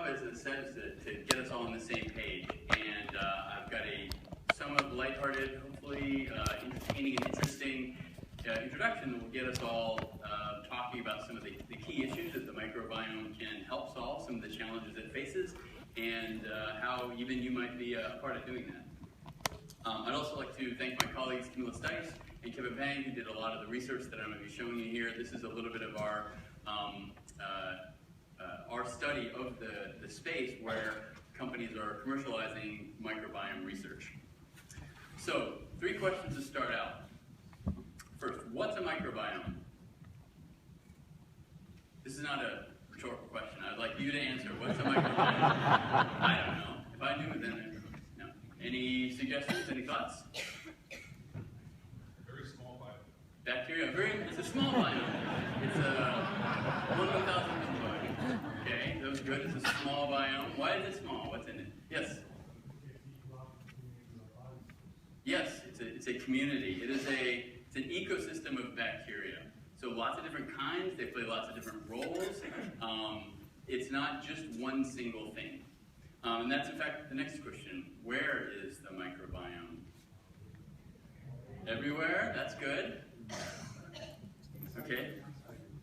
job, as I said, is to get us all on the same page. And I've got a somewhat lighthearted, hopefully entertaining and interesting introduction that will get us all talking about some of the key issues that the microbiome can help solve, some of the challenges it faces, and how even you might be a part of doing that. I'd also like to thank my colleagues Camilla Stice and Kevin Pang, who did a lot of the research that I'm going to be showing you here. This is a little bit of our study of the space where companies are commercializing microbiome research. So, 3 questions to start out. First, what's a microbiome? This is not a rhetorical question. I'd like you to answer. What's a microbiome? I don't know. If I knew, then no. Any suggestions? Any thoughts? Very small biome. Bacteria. It's a small biome. It's a 1,000 biome. Okay, that was good. It's a small biome. Why is it small? What's in it? Yes. Yes, it's a community. It's an ecosystem of bacteria. So lots of different kinds. They play lots of different roles. It's not just one single thing. And that's in fact the next question. Where is the microbiome? Everywhere. That's good. Okay.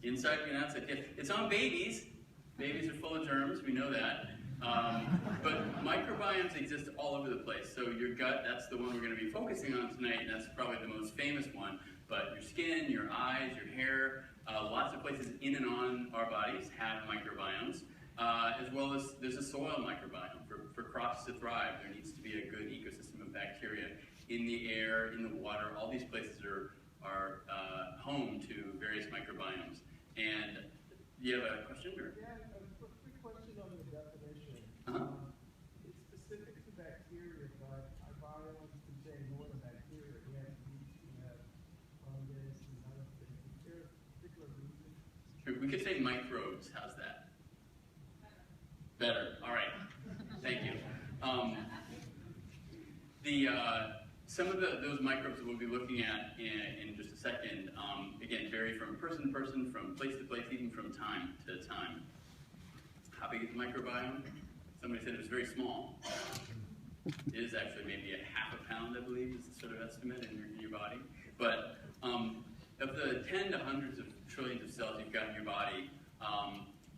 Inside and outside. Yes. It's on babies. Babies are full of germs. We know that. But microbiomes exist all over the place. So your gut, that's the one we're going to be focusing on tonight, and that's probably the most famous one. But your skin, your eyes, your hair, lots of places in and on our bodies have microbiomes, as well as there's a soil microbiome. For crops to thrive, there needs to be a good ecosystem of bacteria in the air, in the water. All these places are home to various microbiomes. And do you have a question? Or? Yeah, a quick question on the definition. It's specific to bacteria, but our biomes contain more than bacteria. We have yeast, we have fungus, and other things. Is there a particular reason? Sure. We could say microbes. How's that? Better. All right. Thank you. Some of those microbes that we'll be looking at in just a second, again, vary from person to person, from place to place, even from time to time. How big is the microbiome? Somebody said it was very small. It is actually maybe a half a pound, I believe, is the sort of estimate in your body. But of the 10 to hundreds of trillions of cells you've got in your body,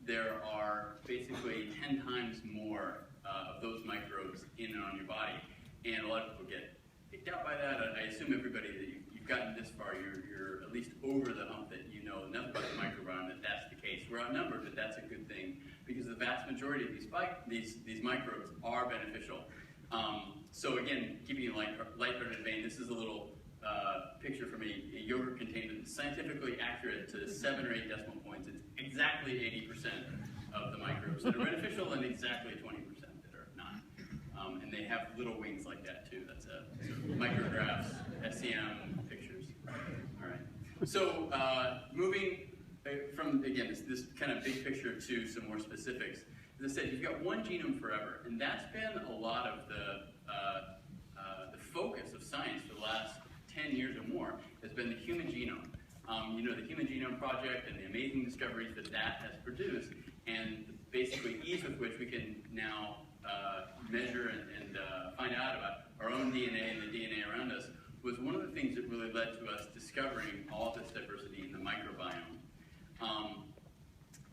there are basically 10 times more of those microbes in and on your body. And a lot of people get kicked out by that. I assume everybody that you've gotten this far, you're at least over the hump that you know enough about the microbiome that that's the case. We're outnumbered, but that's a good thing because the vast majority of these microbes are beneficial. So again, keeping in lighthearted vein, this is a little picture from a yogurt container that's scientifically accurate to 7 or 8 decimal points. It's exactly 80% of the microbes that are beneficial and exactly 20% that are not. And they have little wings like that too. That's micrographs, SEM pictures. All right. So moving from, again, this kind of big picture to some more specifics. As I said, you've got one genome forever, and that's been a lot of the focus of science for the last 10 years or more, has been the human genome. You know, the Human Genome Project and the amazing discoveries that has produced, and basically ease with which we can now measure and find out about our own DNA and the DNA around us, was one of the things that really led to us discovering all this diversity in the microbiome.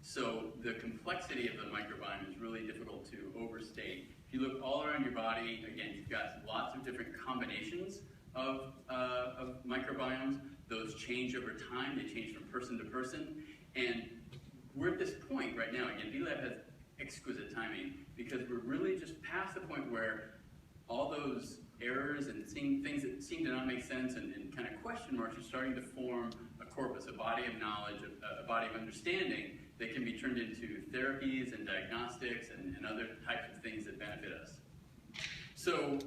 So the complexity of the microbiome is really difficult to overstate. If you look all around your body, again, you've got lots of different combinations of microbiomes. Those change over time. They change from person to person. And we're at this point right now, again, VLAB has exquisite timing because we're really just past the point where all those errors and things that seem to not make sense and kind of question marks are starting to form a corpus, a body of knowledge, a body of understanding that can be turned into therapies and diagnostics and other types of things that benefit us. So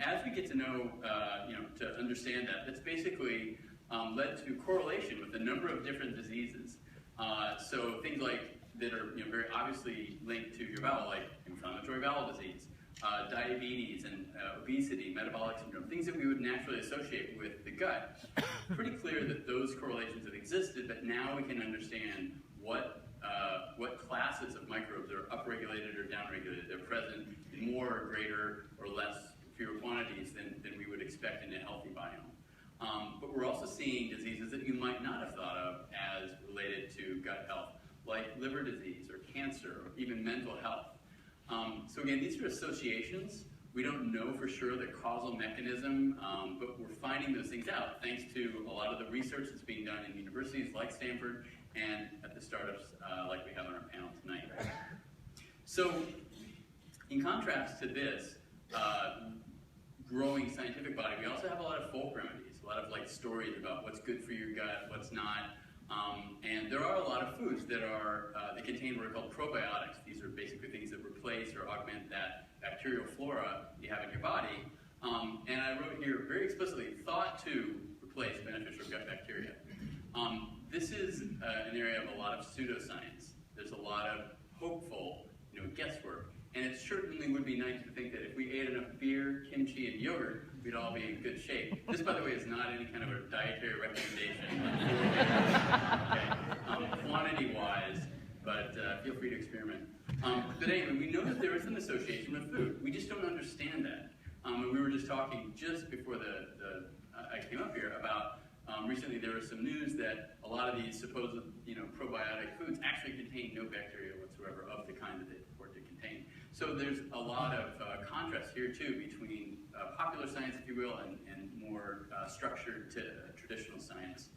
as we get to know, to understand that, that's basically led to correlation with a number of different diseases. So things like that are very obviously linked to your bowel, like inflammatory bowel disease, diabetes and obesity, metabolic syndrome, things that we would naturally associate with the gut. Pretty clear that those correlations have existed, but now we can understand what classes of microbes are upregulated or downregulated present in more or greater or less, fewer quantities than we would expect in a healthy biome. But we're also seeing diseases that you might not have thought of as related to gut health, like liver disease or cancer or even mental health. So again, these are associations. We don't know for sure the causal mechanism, but we're finding those things out thanks to a lot of the research that's being done in universities like Stanford and at the startups like we have on our panel tonight. So in contrast to this growing scientific body, we also have a lot of folk remedies, a lot of like stories about what's good for your gut, what's not. And there are a lot of foods that are that contain what are called probiotics. These are basically things that replace or augment that bacterial flora you have in your body. And I wrote here very explicitly, thought to replace beneficial gut bacteria. This is an area of a lot of pseudoscience. There's a lot of hopeful, guesswork. And it certainly would be nice to think that if we ate enough beer, kimchi, and yogurt, we'd all be in good shape. This, by the way, is not any kind of a dietary recommendation, okay, quantity-wise, but feel free to experiment. But anyway, we know that there is an association with food. We just don't understand that. And we were just talking just before I came up here about recently there was some news that a lot of these supposed probiotic foods actually contain no bacteria whatsoever of the kind that they purport to contain. So there's a lot of contrast here too between popular science, if you will, and more structured to traditional science.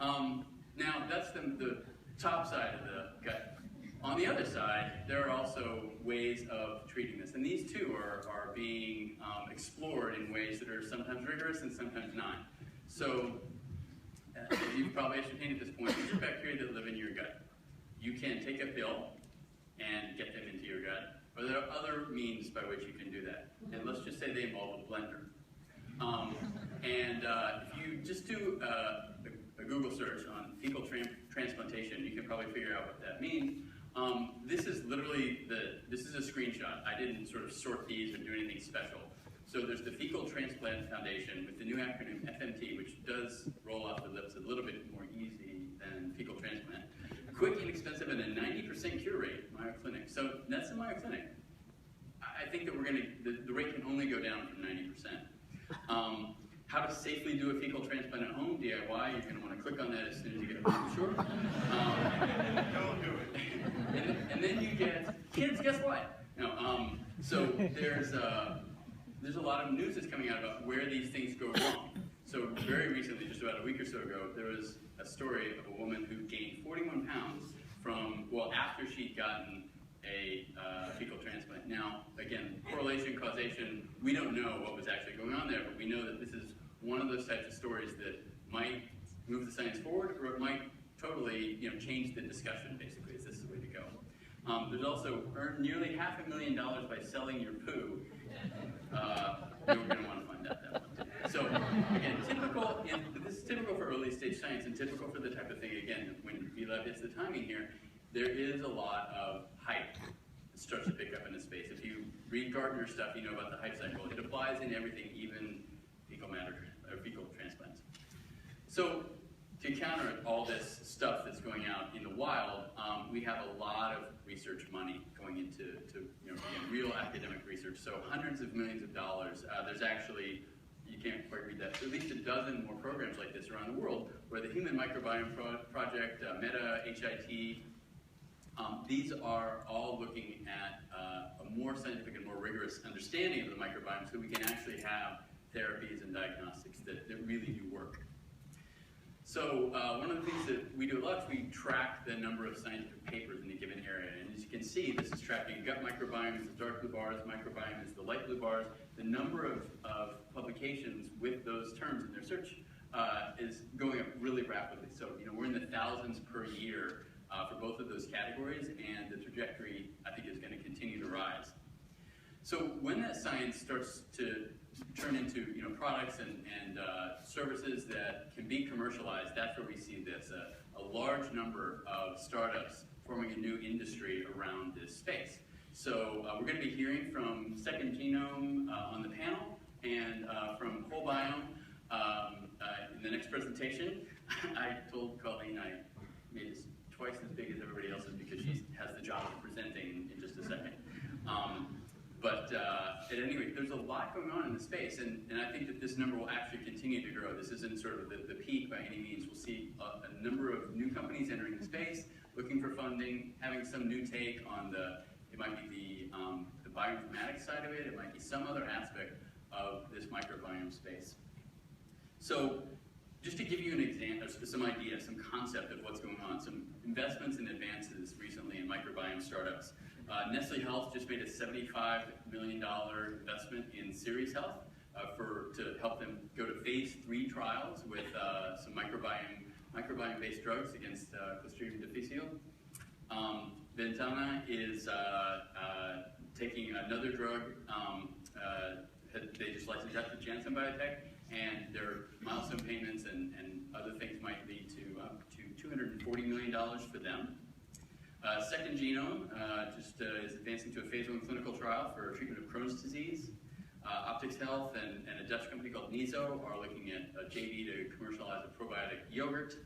Now that's the top side of the gut. On the other side, there are also ways of treating this, and these too are being explored in ways that are sometimes rigorous and sometimes not. So, as you've probably ascertained at this point, these are bacteria that live in your gut. You can take a pill and get them into your gut, or there are other means by which you can do that. And let's just say they involve a blender. If you just do a Google search on fecal transplantation, you can probably figure out what that means. This is literally this is a screenshot. I didn't sort of sort these or do anything special. So there's the Fecal Transplant Foundation with the new acronym FMT, which does roll off the lips a little bit more easy than fecal transplant. Quick, inexpensive, and a 90% cure rate, Mayo Clinic. So that's the Mayo Clinic. I think that the rate can only go down from 90%. How to safely do a fecal transplant at home, DIY, you're going to want to click on that as soon as you get home, sure. Don't do it. And then you get, kids, guess what? So there's a lot of news that's coming out about where these things go wrong. So very recently, just about a week or so ago, there was a story of a woman who gained 41 pounds after she'd gotten a fecal transplant. Now, again, correlation, causation, we don't know what was actually going on there, but we know that this is one of those types of stories that might move the science forward, or it might totally change the discussion, basically, is this the way to go. There's also earned nearly $500,000 by selling your poo. You're going to want to find out that one too. So again, this is typical for early stage science and typical for the type of thing, again, when VLAB hits the timing here, there is a lot of hype that starts to pick up in this space. If you read Gardner stuff, you know about the hype cycle. It applies in everything, even fecal transplants. So to counter all this stuff that's going out in the wild, we have a lot of research money going into real academic research. So hundreds of millions of dollars. There's actually, you can't quite read that, at least a dozen more programs like this around the world, where the Human Microbiome Project, Meta, HIT, these are all looking at a more scientific and more rigorous understanding of the microbiome so we can actually have therapies and diagnostics that really do work. So one of the things that we do a lot is we track the number of scientific papers in a given area. And as you can see, this is tracking gut microbiome is the dark blue bars, microbiome is the light blue bars. The number of publications with those terms in their search is going up really rapidly. So we're in the thousands per year for both of those categories, and the trajectory, I think, is going to continue to rise. So when that science starts to turn into products and services that can be commercialized, that's where we see this, a large number of startups forming a new industry around this space. So we're going to be hearing from Second Genome on the panel and from Whole Biome in the next presentation. I told Colleen I made this twice as big as everybody else's because she has the job of presenting in just a second. But at any rate, there's a lot going on in the space, and I think that this number will actually continue to grow. This isn't sort of the peak by any means. We'll see a number of new companies entering the space, looking for funding, having some new take on it might be the bioinformatics side of it, it might be some other aspect of this microbiome space. So just to give you an example, some idea, some concept of what's going on, some investments and advances recently in microbiome startups. Nestle Health just made a $75 million investment in Series Health to help them go to phase 3 trials with some microbiome-based drugs against Clostridium difficile. Ventana is taking another drug. They just licensed that to Janssen Biotech, and their milestone payments and other things might lead to up to $240 million for them. Second Genome is advancing to a phase 1 clinical trial for treatment of Crohn's disease. Optics Health and a Dutch company called Nizo are looking at a JV to commercialize a probiotic yogurt.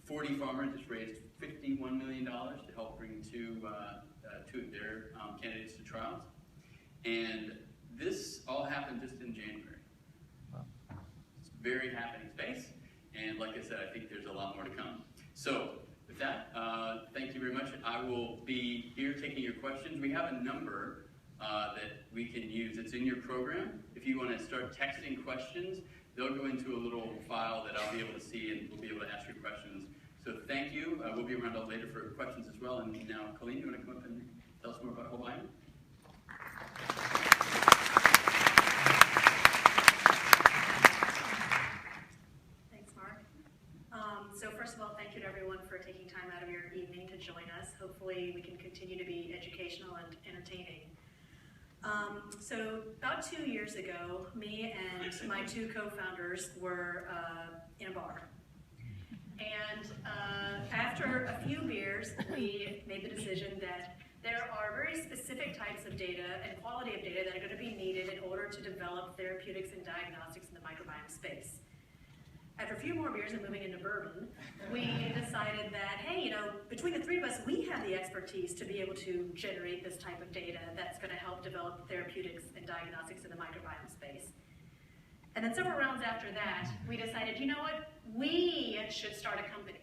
40 Pharma just raised $51 million to help bring two of their candidates to trials. And this all happened just in January. It's a very happening space, and like I said, I think there's a lot more to come. So with that, thank you very much. I will be here taking your questions. We have a number that we can use. It's in your program. If you want to start texting questions, they'll go into a little file that I'll be able to see, and we'll be able to ask your questions. So thank you. We'll be around all later for questions as well. And now, Colleen, you want to come up and tell us more about whole biome? Thanks, Mark. So first of all, thank you to everyone for taking time out of your evening to join us. Hopefully we can continue to be educational and entertaining. So about 2 years ago, me and my 2 co-founders were in a bar. And after a few beers, we made the decision that there are very specific types of data and quality of data that are going to be needed in order to develop therapeutics and diagnostics in the microbiome space. After a few more beers and moving into bourbon, we decided that, hey, between the 3 of us, we have the expertise to be able to generate this type of data that's going to help develop therapeutics and diagnostics in the microbiome space. And then several rounds after that, we decided, you know what, we should start a company.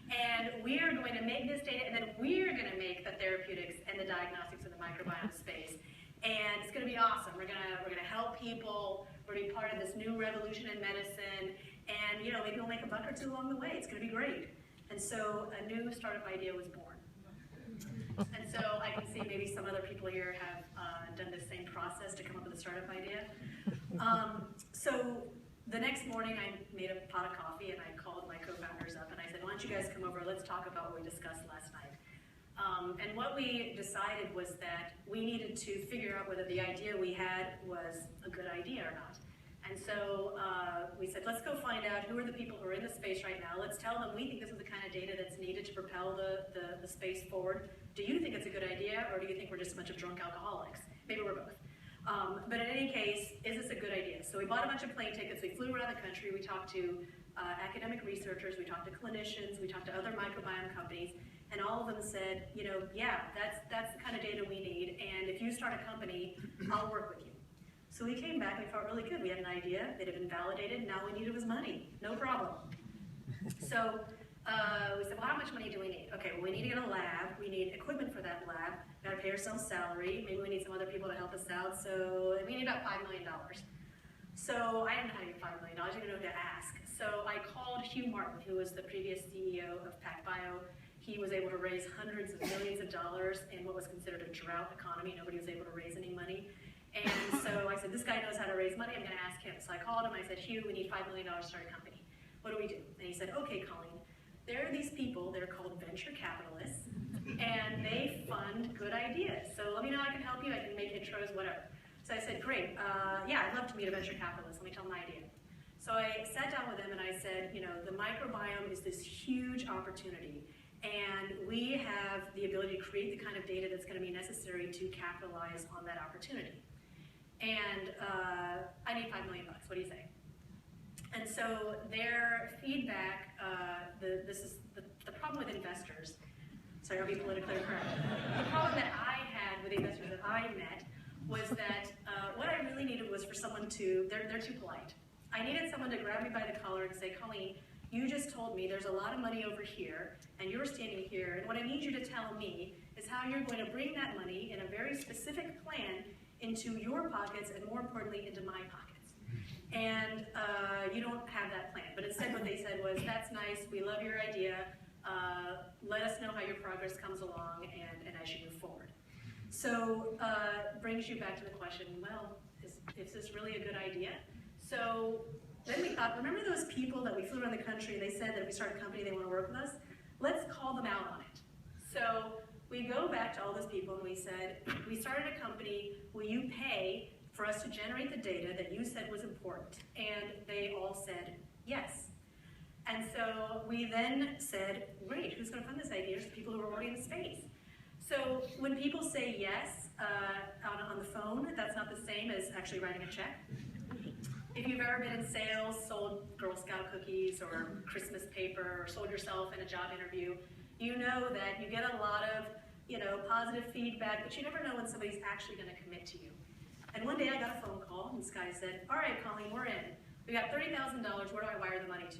And we're going to make this data, and then we're going to make the therapeutics and the diagnostics in the microbiome space. And it's going to be awesome. We're going to help people. We're going to be part of this new revolution in medicine. And maybe we'll make a buck or 2 along the way. It's going to be great. And so a new startup idea was born. And so I can see maybe some other people here have done the same process to come up with a startup idea. So the next morning I made a pot of coffee and I called my co-founders up and I said, why don't you guys come over, let's talk about what we discussed last night. And what we decided was that we needed to figure out whether the idea we had was a good idea or not. And so we said, let's go find out who are the people who are in the space right now. Let's tell them we think this is the kind of data that's needed to propel the space forward. Do you think it's a good idea, or do you think we're just a bunch of drunk alcoholics? Maybe we're both. But in any case, is this a good idea? So we bought a bunch of plane tickets, we flew around the country, we talked to academic researchers, we talked to clinicians, we talked to other microbiome companies, and all of them said, yeah, that's the kind of data we need, and if you start a company, I'll work with you. So we came back, we felt really good. We had an idea, it had been validated, now we needed was money, no problem. So we said, well, how much money do we need? Okay, well, we need to get a lab, we need equipment for that lab, we gotta pay ourselves salary, maybe we need some other people to help us out, so we need about $5 million. So I didn't know how to get $5 million, I didn't know who to ask. So I called Hugh Martin, who was the previous CEO of PacBio. He was able to raise hundreds of millions of dollars in what was considered a drought economy. Nobody was able to raise any money. And so I said, this guy knows how to raise money, I'm gonna ask him. So I called him, I said, Hugh, we need $5 million to start a company. What do we do? And he said, okay, Colleen, there are these people, they're called venture capitalists, and they fund good ideas. So let me know how I can help you, I can make intros, whatever. So I said, great, yeah, I'd love to meet a venture capitalist, let me tell them my idea. So I sat down with him and I said, the microbiome is this huge opportunity, and we have the ability to create the kind of data that's gonna be necessary to capitalize on that opportunity. And I need $5 million, what do you say? And so their feedback, this is the problem with investors, sorry, I'll be politically correct. The problem that I had with the investors that I met was that what I really needed was for someone to, they're too polite. I needed someone to grab me by the collar and say, Colleen, you just told me there's a lot of money over here, and you're standing here, and what I need you to tell me is how you're going to bring that money in a very specific plan into your pockets, and more importantly, into my pockets. And you don't have that plan. But instead what they said was, that's nice, we love your idea, let us know how your progress comes along and as you move forward. So brings you back to the question, well, is this really a good idea? So then we thought, remember those people that we flew around the country and they said that if we start a company they want to work with us? Let's call them out on it. So we go back to all those people and we said, we started a company, will you pay for us to generate the data that you said was important? And they all said yes. And so we then said, great, who's going to fund this idea? There's people who are already in the space. So when people say yes on the phone, that's not the same as actually writing a check. If you've ever been in sales, sold Girl Scout cookies or Christmas paper, or sold yourself in a job interview, you know that you get a lot of positive feedback, but you never know when somebody's actually going to commit to you. And one day I got a phone call, and this guy said, all right, Colleen, we're in. We got $30,000, where do I wire the money to?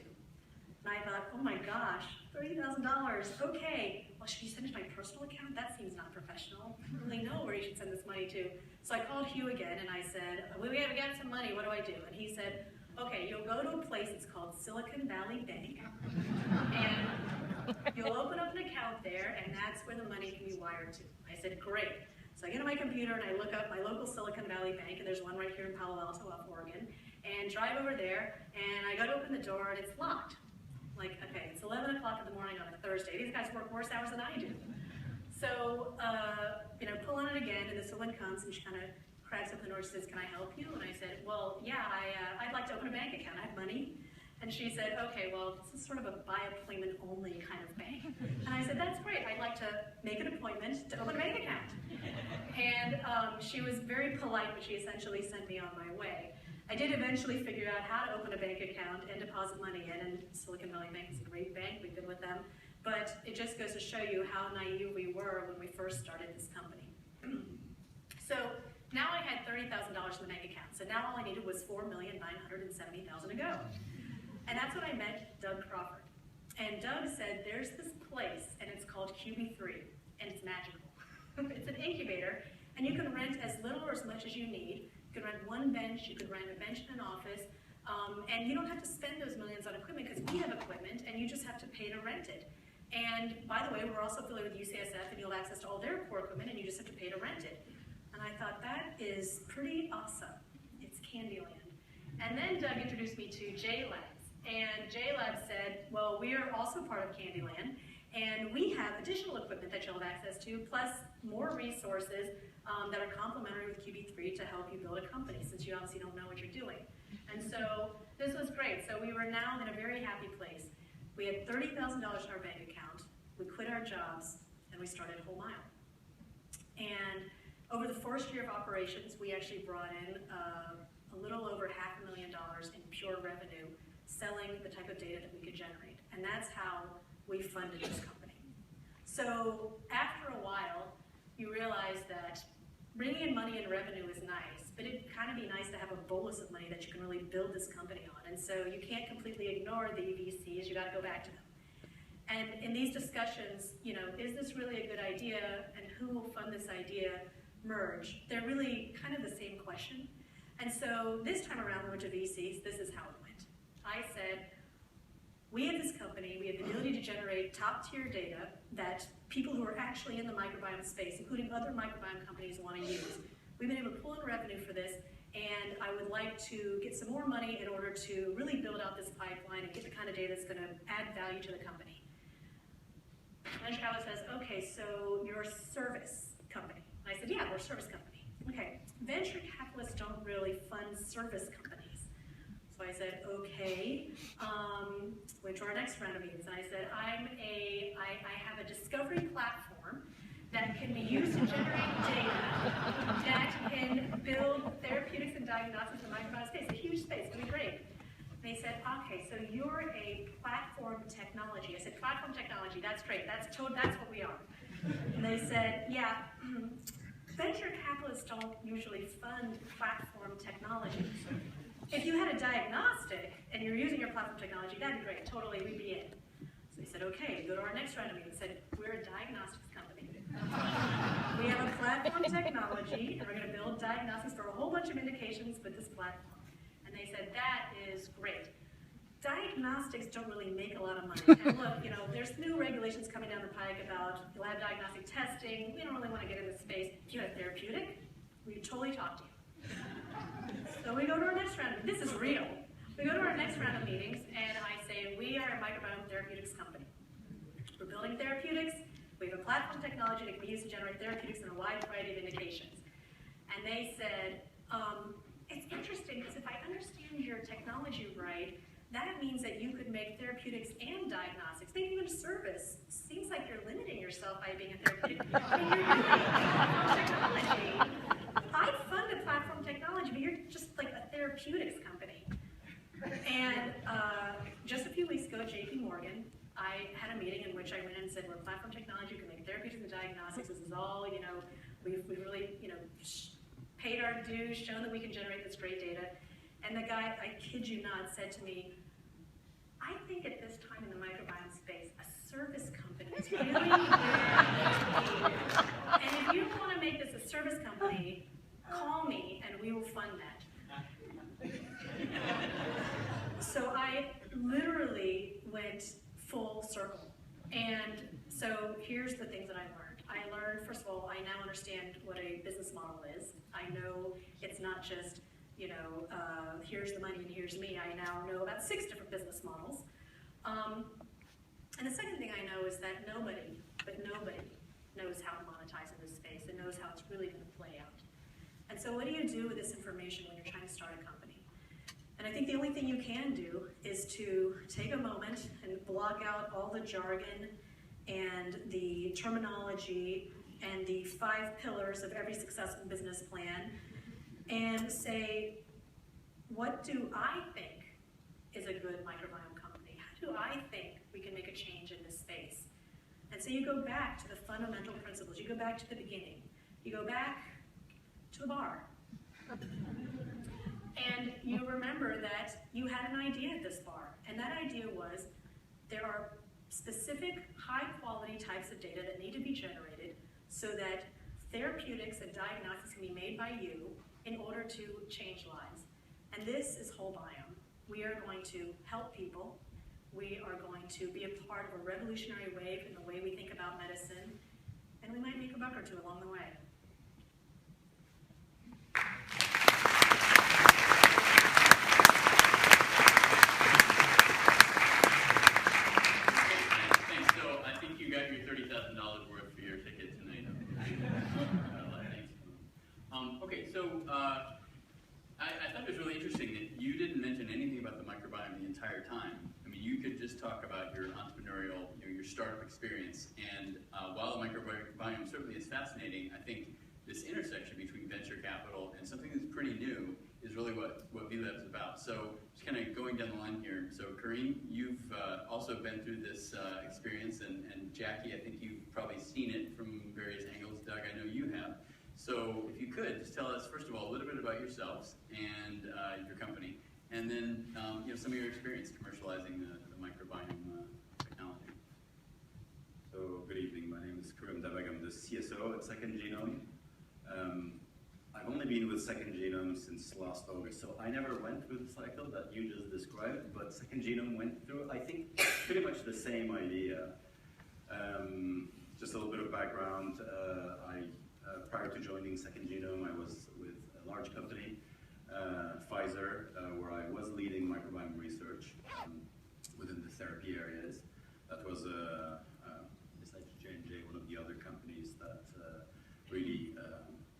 And I thought, oh my gosh, $30,000, okay. Well, should you send it to my personal account? That seems not professional. I don't really know where you should send this money to. So I called Hugh again and I said, we got some money, what do I do? And he said, okay, you'll go to a place, it's called Silicon Valley Bank, and you'll open up an account there, and that's where the money can be wired to. I said, great. So I get on my computer and I look up my local Silicon Valley Bank, and there's one right here in Palo Alto, off Oregon, and drive over there, and I go to open the door, and it's locked. Like, okay, it's 11 o'clock in the morning on a Thursday. These guys work worse hours than I do. So, pull on it again, and this woman comes, and she kind of cracks up the door and says, can I help you? And I said, well, yeah, I'd like to open a bank account. I have money. And she said, okay, well, this is sort of a by-appointment only kind of bank. And I said, that's great. I'd like to make an appointment to open a bank account. And she was very polite, but she essentially sent me on my way. I did eventually figure out how to open a bank account and deposit money in, and Silicon Valley Bank is a great bank, we've been with them. But it just goes to show you how naive we were when we first started this company. So now I had $30,000 in the bank account, so now all I needed was $4,970,000 to go. And that's when I met Doug Crawford. And Doug said, there's this place, and it's called QB3, and it's magical. It's an incubator, and you can rent as little or as much as you need. You can rent one bench, you can rent a bench in an office, and you don't have to spend those millions on equipment because we have equipment and you just have to pay to rent it. And by the way, we're also affiliated with UCSF and you'll have access to all their core equipment and you just have to pay to rent it. And I thought, that is pretty awesome. It's Candyland. And then Doug introduced me to JLabs. And JLabs said, well, we are also part of Candyland and we have additional equipment that you'll have access to, plus more resources that are complementary with QB3 to help you build a company, since you obviously don't know what you're doing. And so this was great. So we were now in a very happy place. We had $30,000 in our bank account, we quit our jobs, and we started Whole Mile. And over the first year of operations, we actually brought in a little over $500,000 in pure revenue, selling the type of data that we could generate. And that's how we funded this company. So after a while, you realize that bringing in money and revenue is nice, but it'd kind of be nice to have a bolus of money that you can really build this company on. And so you can't completely ignore the VCs, you gotta go back to them. And in these discussions, is this really a good idea and who will fund this idea merge? They're really kind of the same question. And so this time around we went to VCs, this is how it went. I said, we have this company, we have the ability to generate top-tier data that people who are actually in the microbiome space, including other microbiome companies, want to use. We've been able to pull in revenue for this, and I would like to get some more money in order to really build out this pipeline and get the kind of data that's going to add value to the company. Venture capitalist says, okay, so you're a service company. And I said, yeah, we're a service company. Okay, venture capitalists don't really fund service companies. So I said, okay, went to our next round of meetings, and I said, I have a discovery platform that can be used to generate data that can build therapeutics and diagnostics in the microbiome space, a huge space, it'll be great. And they said, okay, so you're a platform technology. I said, platform technology, that's great, that's what we are. And they said, yeah, venture capitalists don't usually fund platform technology. If you had a diagnostic and you're using your platform technology, that'd be great, totally, we'd be in. So they said, okay, go to our next round of meetings. Said, we're a diagnostics company. We have a platform technology, and we're going to build diagnostics for a whole bunch of indications with this platform. And they said, that is great. Diagnostics don't really make a lot of money. And look, you know, there's new regulations coming down the pike about lab diagnostic testing. We don't really want to get in this space. If you had a therapeutic, we'd totally talk to you. So we go to our next round. This is real. We go to our next round of meetings, and I say, we are a microbiome therapeutics company. We're building therapeutics. We have a platform technology that can be used to generate therapeutics in a wide variety of indications. And they said, it's interesting, because if I understand your technology right, that means that you could make therapeutics and diagnostics, maybe even service. Seems like you're limiting yourself by being a therapeutic. I mean, you're doing platform technology. I fund a platform technology, but you're just like a therapeutics company. And just a few weeks ago at JP Morgan, I had a meeting in which I went in and said, we're platform technology, we can make therapeutics and diagnostics. This is all, you know, we've really, you know, paid our dues, shown that we can generate this great data. And the guy, I kid you not, said to me, I think at this time in the microbiome space, a service company is really where it needs to be. And if you want to make this a service company, call me and we will fund that. So I literally went full circle. And so here's the things that I learned. I learned, first of all, I now understand what a business model is. I know it's not just, you know, here's the money and here's me. I now know about 6 different business models. And the second thing I know is that nobody knows how to monetize in this space and knows how it's really going to play out. And so what do you do with this information when you're trying to start a company? And I think the only thing you can do is to take a moment and block out all the jargon and the terminology and the 5 pillars of every successful business plan and say, what do I think is a good microbiome company? How do I think we can make a change in this space? And so you go back to the fundamental principles. You go back to the beginning. You go back to the bar. And you remember that you had an idea at this bar. And that idea was there are specific high-quality types of data that need to be generated so that therapeutics and diagnostics can be made by you in order to change lives. And this is whole biome. We are going to help people. We are going to be a part of a revolutionary wave in the way we think about medicine. And we might make a buck or 2 along the way. Thanks. So I think you got your $30,000 worth for your ticket tonight. Thanks. Okay, so I thought it was really interesting that you didn't mention anything about the microbiome the entire time. I mean, you could just talk about your entrepreneurial, your startup experience. And while the microbiome certainly is fascinating, I think this intersection between venture capital and something that's pretty new is really what VLAB is about. So just kind of going down the line here. So Kareem, you've also been through this experience, and Jackie, I think you've probably seen it from various angles. Doug, I know you have. So if you could, just tell us, first of all, a little bit about yourselves and your company, and then you know, some of your experience commercializing the microbiome technology. So, good evening. My name is Kareem Dabag. I'm the CSO at Second Genome. I've only been with Second Genome since last August, so I never went through the cycle that you just described, but Second Genome went through, I think, pretty much the same idea. Just a little bit of background. Prior to joining Second Genome, I was with a large company, Pfizer, where I was leading microbiome research within the therapy areas. That was, besides J&J, one of the other companies that really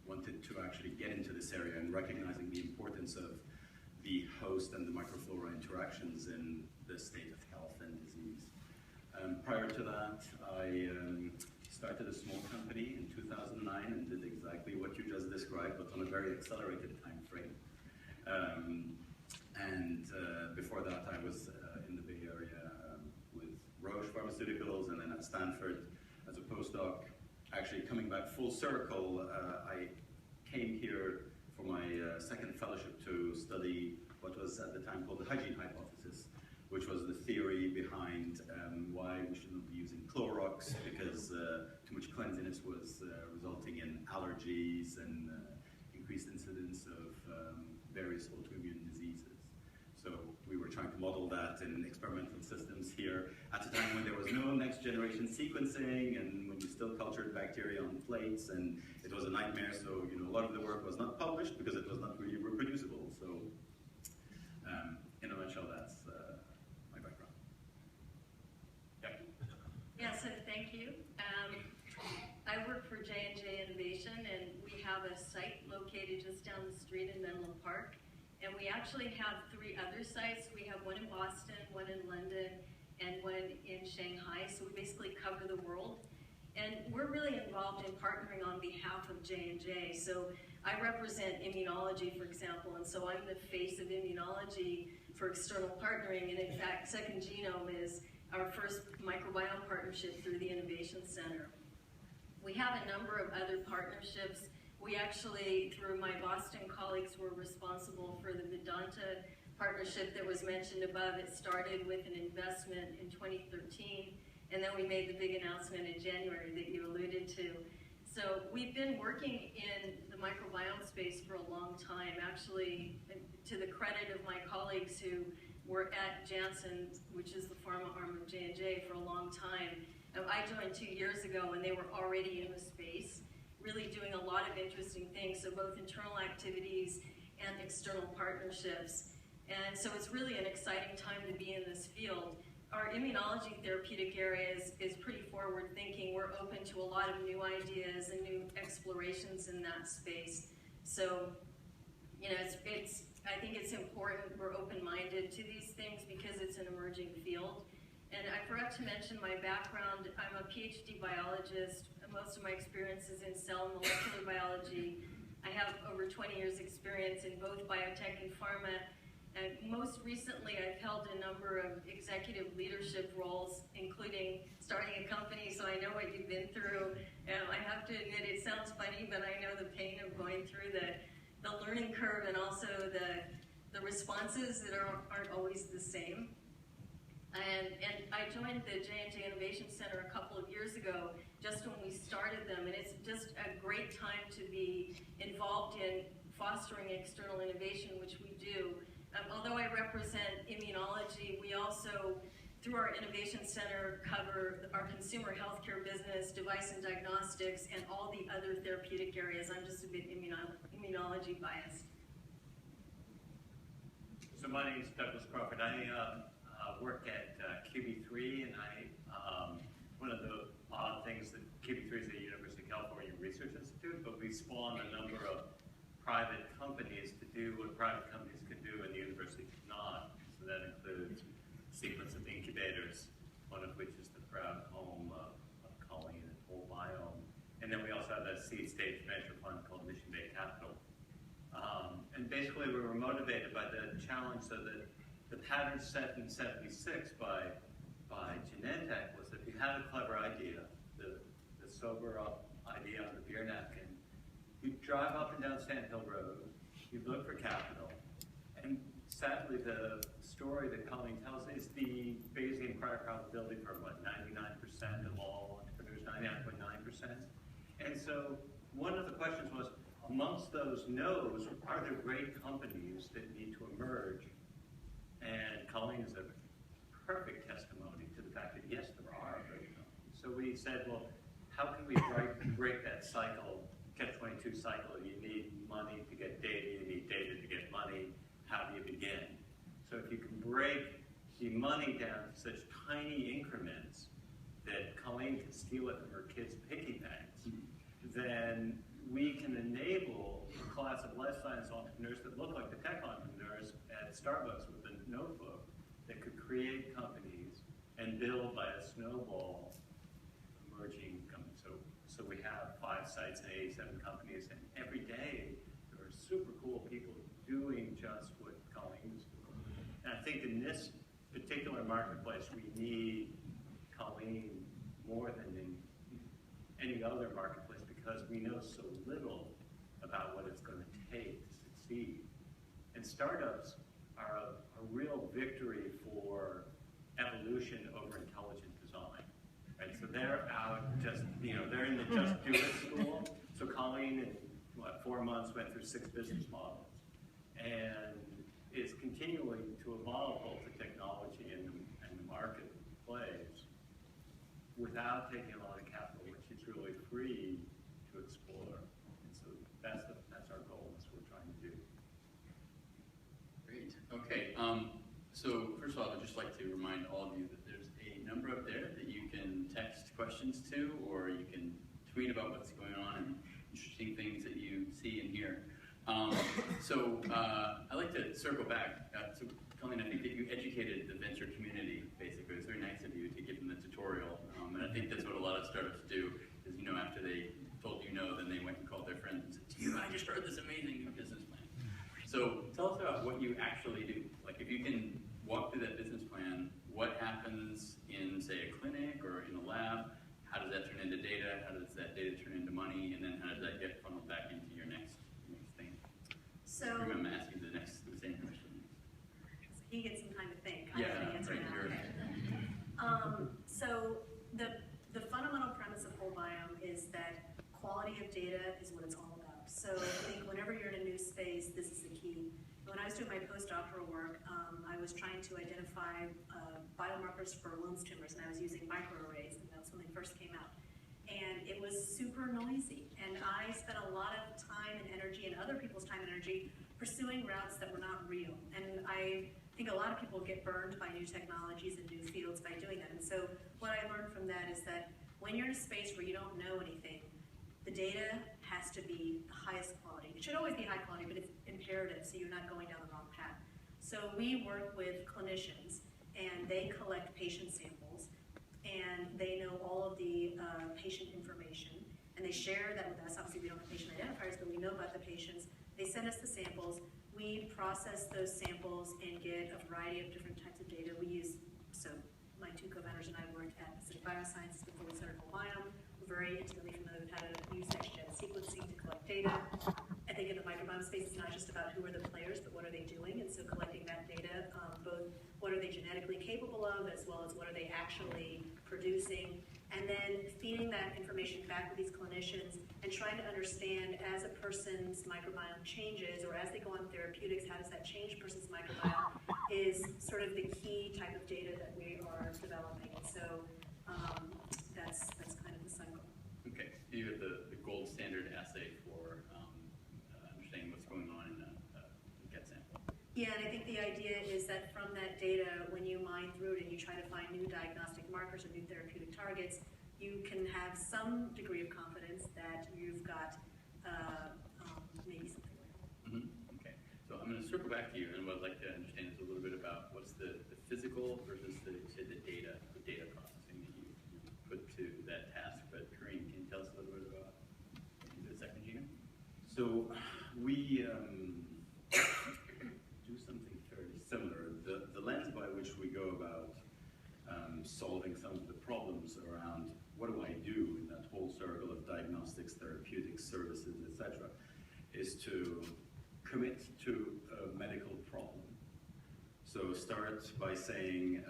wanted to actually get into this area and recognizing the importance of the host and the microflora interactions in the state of health and disease. Prior to that, I started a small company in 2009 and did exactly what you just described, but on a very accelerated time frame. Before that, I was in the Bay Area with Roche Pharmaceuticals, and then at Stanford as a postdoc. Actually, coming back full circle, I came here was at the time called the hygiene hypothesis, which was the theory behind why we shouldn't be using Clorox because too much cleanliness was resulting in allergies and increased incidence of various autoimmune diseases. So we were trying to model that in experimental systems here at a time when there was no next generation sequencing and when we still cultured bacteria on plates, and it was a nightmare. So a lot of the work was not published because it was not really reproducible. So in a nutshell, that's my background. Yeah, so thank you. I work for J&J Innovation, and we have a site located just down the street in Menlo Park. And we actually have 3 other sites. We have one in Boston, one in London, and one in Shanghai. So we basically cover the world. And we're really involved in partnering on behalf of J&J. So I represent immunology, for example, and so I'm the face of immunology for external partnering. And in fact, Second Genome is our first microbiome partnership through the Innovation Center. We have a number of other partnerships. We actually, through my Boston colleagues, were responsible for the Vedanta partnership that was mentioned above. It started with an investment in 2013, and then we made the big announcement in January that you alluded to. So we've been working in the microbiome space for a long time, actually, to the credit of my colleagues who were at Janssen, which is the pharma arm of J&J, for a long time. I joined 2 years ago, and they were already in the space, really doing a lot of interesting things, so both internal activities and external partnerships. And so it's really an exciting time to be in this field. Our immunology therapeutic area is pretty forward-thinking. We're open to a lot of new ideas and new explorations in that space. So, I think it's important we're open-minded to these things because it's an emerging field. And I forgot to mention my background. I'm a PhD biologist. Most of my experience is in cell and molecular biology. I have over 20 years experience in both biotech and pharma. And most recently, I've held a number of executive leadership roles, including starting a company, so I know what you've been through. I have to admit, it sounds funny, but I know the pain of going through the learning curve and also the responses that aren't always the same. And I joined the J&J Innovation Center a couple of years ago, just when we started them, and it's just a great time to be involved in fostering external innovation, which we do. Although I represent immunology, we also, through our Innovation Center, cover our consumer healthcare business, device and diagnostics, and all the other therapeutic areas. I'm just a bit immunology biased. So my name is Douglas Crawford. I work at QB3, and one of the odd things that QB3 is a University of California research institute, but we spawned a number of private companies to do what private companies can do and the university cannot. So that includes a sequence of incubators, one of which is the proud home of Colleen and Whole Biome. And then we also have a seed stage venture fund called Mission Bay Capital. And basically we were motivated by the challenge so that the pattern set in 76 by Genentech was that if you had a clever idea, the sober up idea on the beer napkin, you'd drive up and down Sand Hill Road, you'd look for capital, and sadly the story that Colleen tells is the Bayesian prior probability for what, 99% of all entrepreneurs, 99.9%. And so one of the questions was, amongst those no's, are there great companies that need to emerge? And Colleen is a perfect testimony to the fact that yes, there are great companies. So we said, well, how can we break that cycle, catch-22 cycle? You need money to get data, you need data to get money. How do you begin? So if you can break the money down to such tiny increments that Colleen can steal it from her kids' piggy banks, then we can enable a class of life science entrepreneurs that look like the tech entrepreneurs at Starbucks with a notebook that could create companies and build by a snowball emerging companies. So we have 5 sites and 87 companies, and every day there are super cool people doing just what Colleen is doing. And I think in this particular marketplace, we need Colleen more than in any other marketplace because we know so little about what it's going to take to succeed. And startups are a real victory for evolution over intelligent design. Right? So they're out just, they're in the just do it school. So Colleen, in 4 months, went through 6 business models, and is continuing to evolve both the technology and the marketplace without taking a lot of capital, which is really free to explore. And so that's our goal. That's what we're trying to do. Great. Okay. So first of all, I'd just like to remind all of you that there's a number up there that you can text questions to, or you can tweet about what's going on and interesting things that you see and hear. I'd like to circle back. So, Colleen, I think that you educated the venture community, basically. It's very nice of you to give them the tutorial. And I think that's what a lot of startups do, is, after they told then they went and called their friends and said, I just heard this amazing new business plan. So tell us about what you actually do. Like, if you can walk through that business plan, what happens in, say, a clinic or in a lab? How does that turn into data? How does that data turn into money? And then how does that get funneled back into your next thing? So I'm going to ask you the same question. He gets some time to think. Yeah, I answer right. now. So the fundamental premise of whole biome is that quality of data is what it's all about. So I think whenever you're in a new space, this is the key. When I was doing my postdoctoral work, I was trying to identify biomarkers for Wilms tumors, and I was using microarrays, and that's when they first came out. And it was super noisy, and I spent a lot of time and energy, and other people's time and energy, pursuing routes that were not real. And I think a lot of people get burned by new technologies and new fields by doing that. And so what I learned from that is that when you're in a space where you don't know anything, the data has to be the highest quality. It should always be high quality, but it's imperative, so you're not going down the wrong path. So we work with clinicians, and they collect patient samples, and they know all of the patient information, and they share that with us. Obviously, we don't have patient identifiers, but we know about the patients. They send us the samples. We process those samples and get a variety of different types of data. So my 2 co-founders and I worked at Pacific Biosciences before we started Whole Biome. We're very intimately familiar with how to use next-gen sequencing to collect data. I think in the microbiome space, it's not just about who are the players, but what are they doing? And so collecting that data, both what are they genetically capable of, as well as what are they actually producing, and then feeding that information back with these clinicians and trying to understand as a person's microbiome changes, or as they go on therapeutics, how does that change a person's microbiome, is sort of the key type of data that we are developing. And so that's kind of the cycle. Okay, you have the gold standard assay for understanding what's going on in a get sample. Yeah, and I think the idea is that from that data, when you mine through it and you try to find new diagnostic markers or new therapeutic targets, you can have some degree of confidence that you've got maybe something real. Okay, so I'm going to circle back to you, and what I'd like to understand is a little bit about what's the physical versus the data processing that you put to that task. But Kareem, can you tell us a little bit about the second genome? So we do something fairly similar. The lens by which we go about solving some of the problems around what do I do in that whole circle of diagnostics, therapeutics, services, etc., is to commit to a medical problem. So start by saying,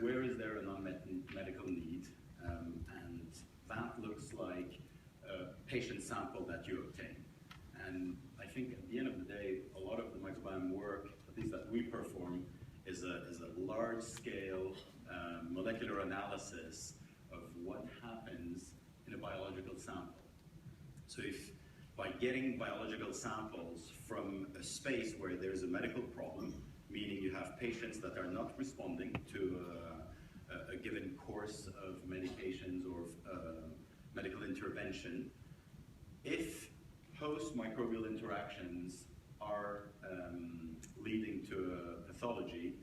where is there an unmet medical need? And that looks like a patient sample that you obtain. And I think at the end of the day, a lot of the microbiome work, at least that we perform, is a large-scale molecular analysis of what happens in a biological sample. So if by getting biological samples from a space where there's a medical problem, meaning you have patients that are not responding to a given course of medications or medical intervention, if host microbial interactions are leading to a pathology,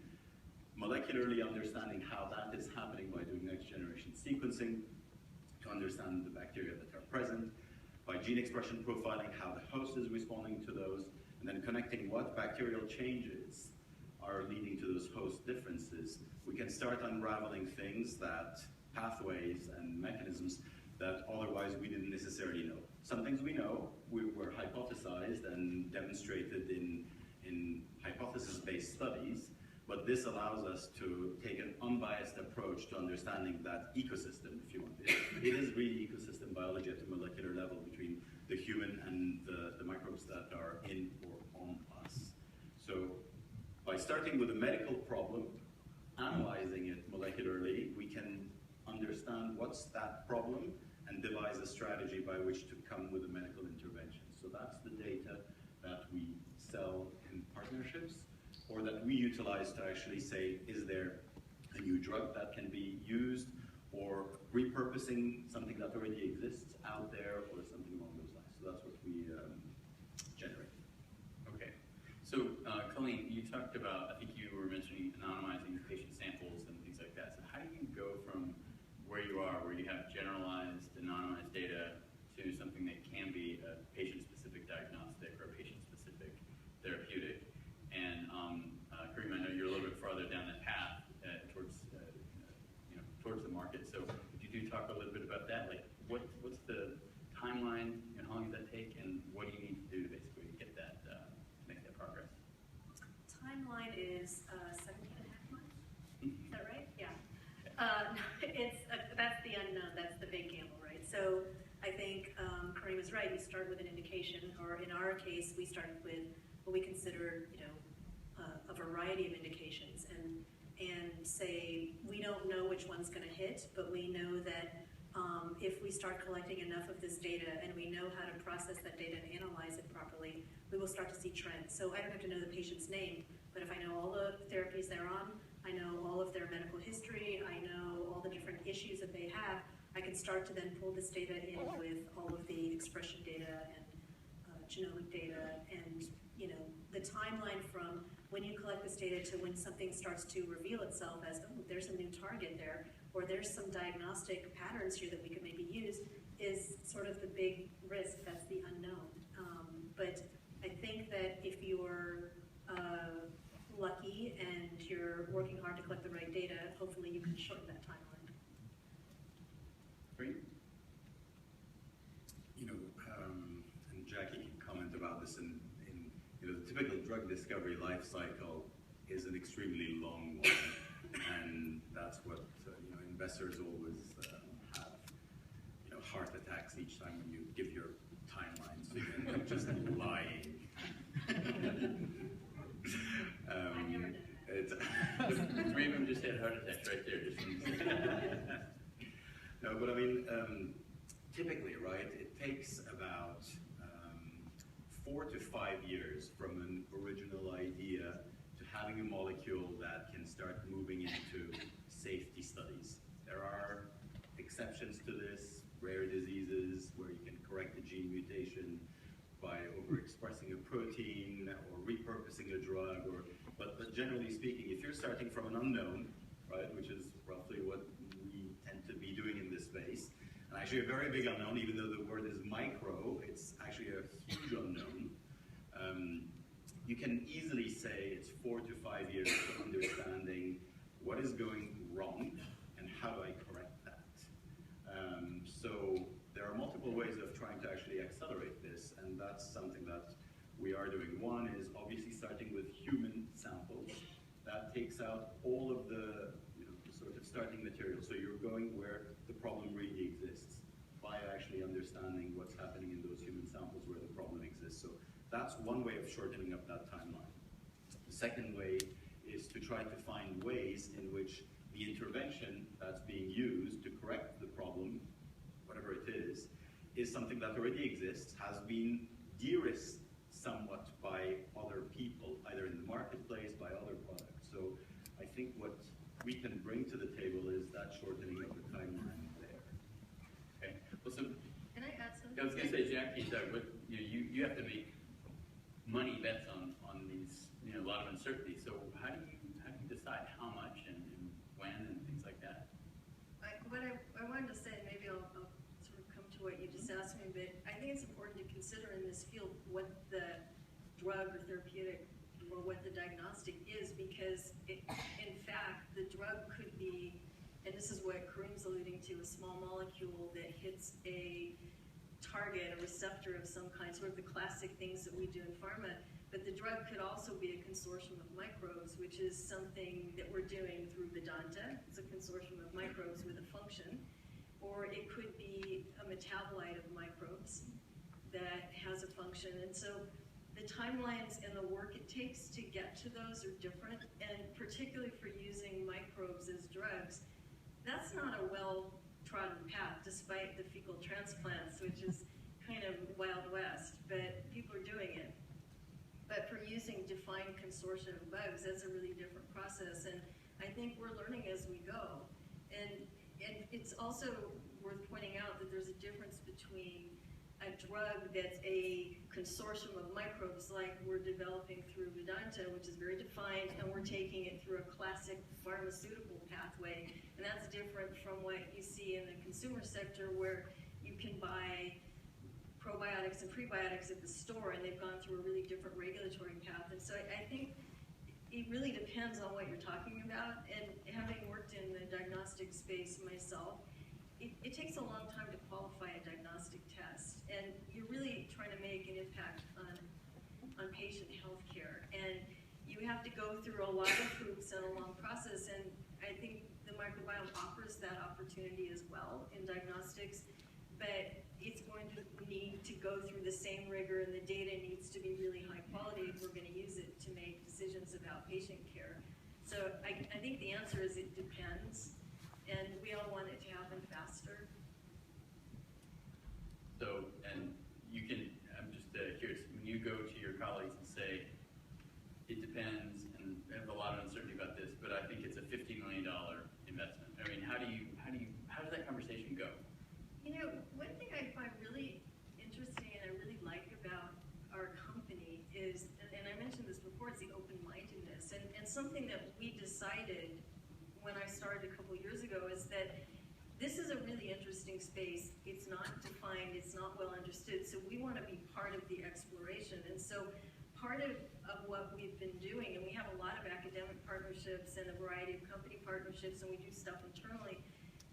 molecularly understanding how that is happening by doing next-generation sequencing to understand the bacteria that are present, by gene expression profiling how the host is responding to those, and then connecting what bacterial changes are leading to those host differences, we can start unraveling things that, pathways and mechanisms that otherwise we didn't necessarily know. Some things we know, were hypothesized and demonstrated in hypotheses hypothesis-based studies, but this allows us to take an unbiased approach to understanding that ecosystem, if you want. It is really ecosystem biology at the molecular level between the human and the microbes that are in or on us. So by starting with a medical problem, analyzing it molecularly, we can understand what's that problem and devise a strategy by which to come with a medical intervention. So that's the data that we sell in partnerships, or that we utilize to actually say, is there a new drug that can be used, or repurposing something that already exists out there, or something along those lines. So that's what we generate. Okay. So, Colleen, you talked about, I think you were mentioning anonymizing patient samples and things like that. So how do you go from where you are, where you have generalized, anonymized data, to something that can be a patient-specific diagnostic or a patient-specific therapeutic? And Kareem, I know you're a little bit farther down that path towards the market. So could you talk a little bit about that? Like, what's the timeline, and how long does that take, and what do you need to do basically to get that, make that progress? Timeline is 17 and a half months. Is that right? Yeah. That's the unknown. That's the big gamble, right? So I think Kareem is right. You start with an indication, or in our case, we started with what we consider, a variety of indications, and say we don't know which one's going to hit, but we know that if we start collecting enough of this data and we know how to process that data and analyze it properly, we will start to see trends. So I don't have to know the patient's name, but if I know all the therapies they're on, I know all of their medical history, I know all the different issues that they have, I can start to then pull this data in with all of the expression data and genomic data, and the timeline from when you collect this data to when something starts to reveal itself as, oh, there's a new target there, or there's some diagnostic patterns here that we could maybe use, is sort of the big risk. That's the unknown. But I think that if you're lucky and you're working hard to collect the right data, hopefully you can shorten that timeline. Great. And Jackie can comment about this in the typical drug discovery life cycle is an extremely long one, and that's what investors always have heart attacks each time when you give your timeline, so you end up just lying. I've never done that. Three of them just had heart attacks right there. No, but typically, right, it takes about 4 to 5 years from an original idea to having a molecule that can start moving into safety studies. There are exceptions to this, rare diseases where you can correct a gene mutation by overexpressing a protein or repurposing a drug, but generally speaking, if you're starting from an unknown, right, which is roughly what we tend to be doing in this space, and actually a very big unknown, even though the word is micro, it's actually a huge unknown. You can easily say it's 4 to 5 years of understanding what is going wrong and how do I correct that. So there are multiple ways of trying to actually accelerate this, and that's something that we are doing. One is obviously starting with human samples. That takes out all of the sort of starting material. So you're going where the problem really exists by actually understanding what's happening in those human samples where the problem exists. So that's one way of shortening up that timeline. The second way is to try to find ways in which the intervention that's being used to correct the problem, whatever it is something that already exists, has been de-risked somewhat by other people, either in the marketplace, by other products. So I think what we can bring to the table is that shortening of the timeline there. Okay. Well, so Can I add something? I was going to say, Jackie, you have to make money bets on these, a lot of uncertainty. So how do you decide how much and when and things like that? What I wanted to say, and maybe I'll sort of come to what you just asked me, but I think it's important to consider in this field what the drug or therapeutic or what the diagnostic is, because in fact the drug could be, and this is what Kareem's alluding to, a small molecule that hits a target, a receptor of some kind, sort of the classic things that we do in pharma, But the drug could also be a consortium of microbes, which is something that we're doing through Vedanta. It's a consortium of microbes with a function. Or it could be a metabolite of microbes that has a function. And so the timelines and the work it takes to get to those are different, and particularly for using microbes as drugs, that's not a well-trodden path, despite the fecal transplants, which is kind of Wild West, but people are doing it. But for using defined consortia of bugs, that's a really different process, and I think we're learning as we go. And it's also worth pointing out that there's a difference between a drug that's a consortium of microbes like we're developing through Vedanta, which is very defined, and we're taking it through a classic pharmaceutical pathway. And that's different from what you see in the consumer sector, where you can buy probiotics and prebiotics at the store, and they've gone through a really different regulatory path. And so I think it really depends on what you're talking about. And having worked in the diagnostic space myself, it takes a long time to qualify a diagnostic test, and you're really trying to make an impact on patient health care. And you have to go through a lot of hoops and a long process, and I think the microbiome offers that opportunity as well in diagnostics, but it's going to need to go through the same rigor, and the data needs to be really high quality if we're going to use it to make decisions about patient care. So I think the answer is it depends, and we all want it to happen faster. So, and you can, I'm just curious, when you go to your colleagues and say, it depends, and I have a lot of uncertainty about this, but I think it's a $50 million investment. I mean, how does that conversation go? You know, one thing I find really interesting and I really like about our company is, and I mentioned this before, it's the open-mindedness. And something that we decided when I started a couple years ago is that this is a really interesting space. It's not defined, it's not well understood, so we want to be part of the exploration. And so part of what we've been doing, and we have a lot of academic partnerships and a variety of company partnerships, and we do stuff internally,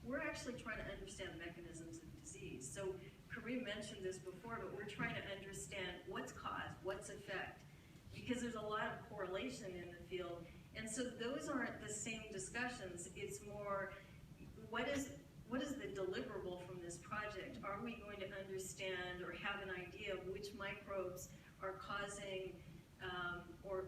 we're actually trying to understand mechanisms of disease. So Kareem mentioned this before, but we're trying to understand what's cause, what's effect, because there's a lot of correlation in the field. And so those aren't the same discussions. It's more, what is the deliverable from this project? Are we going to understand or have an idea of which microbes are causing, or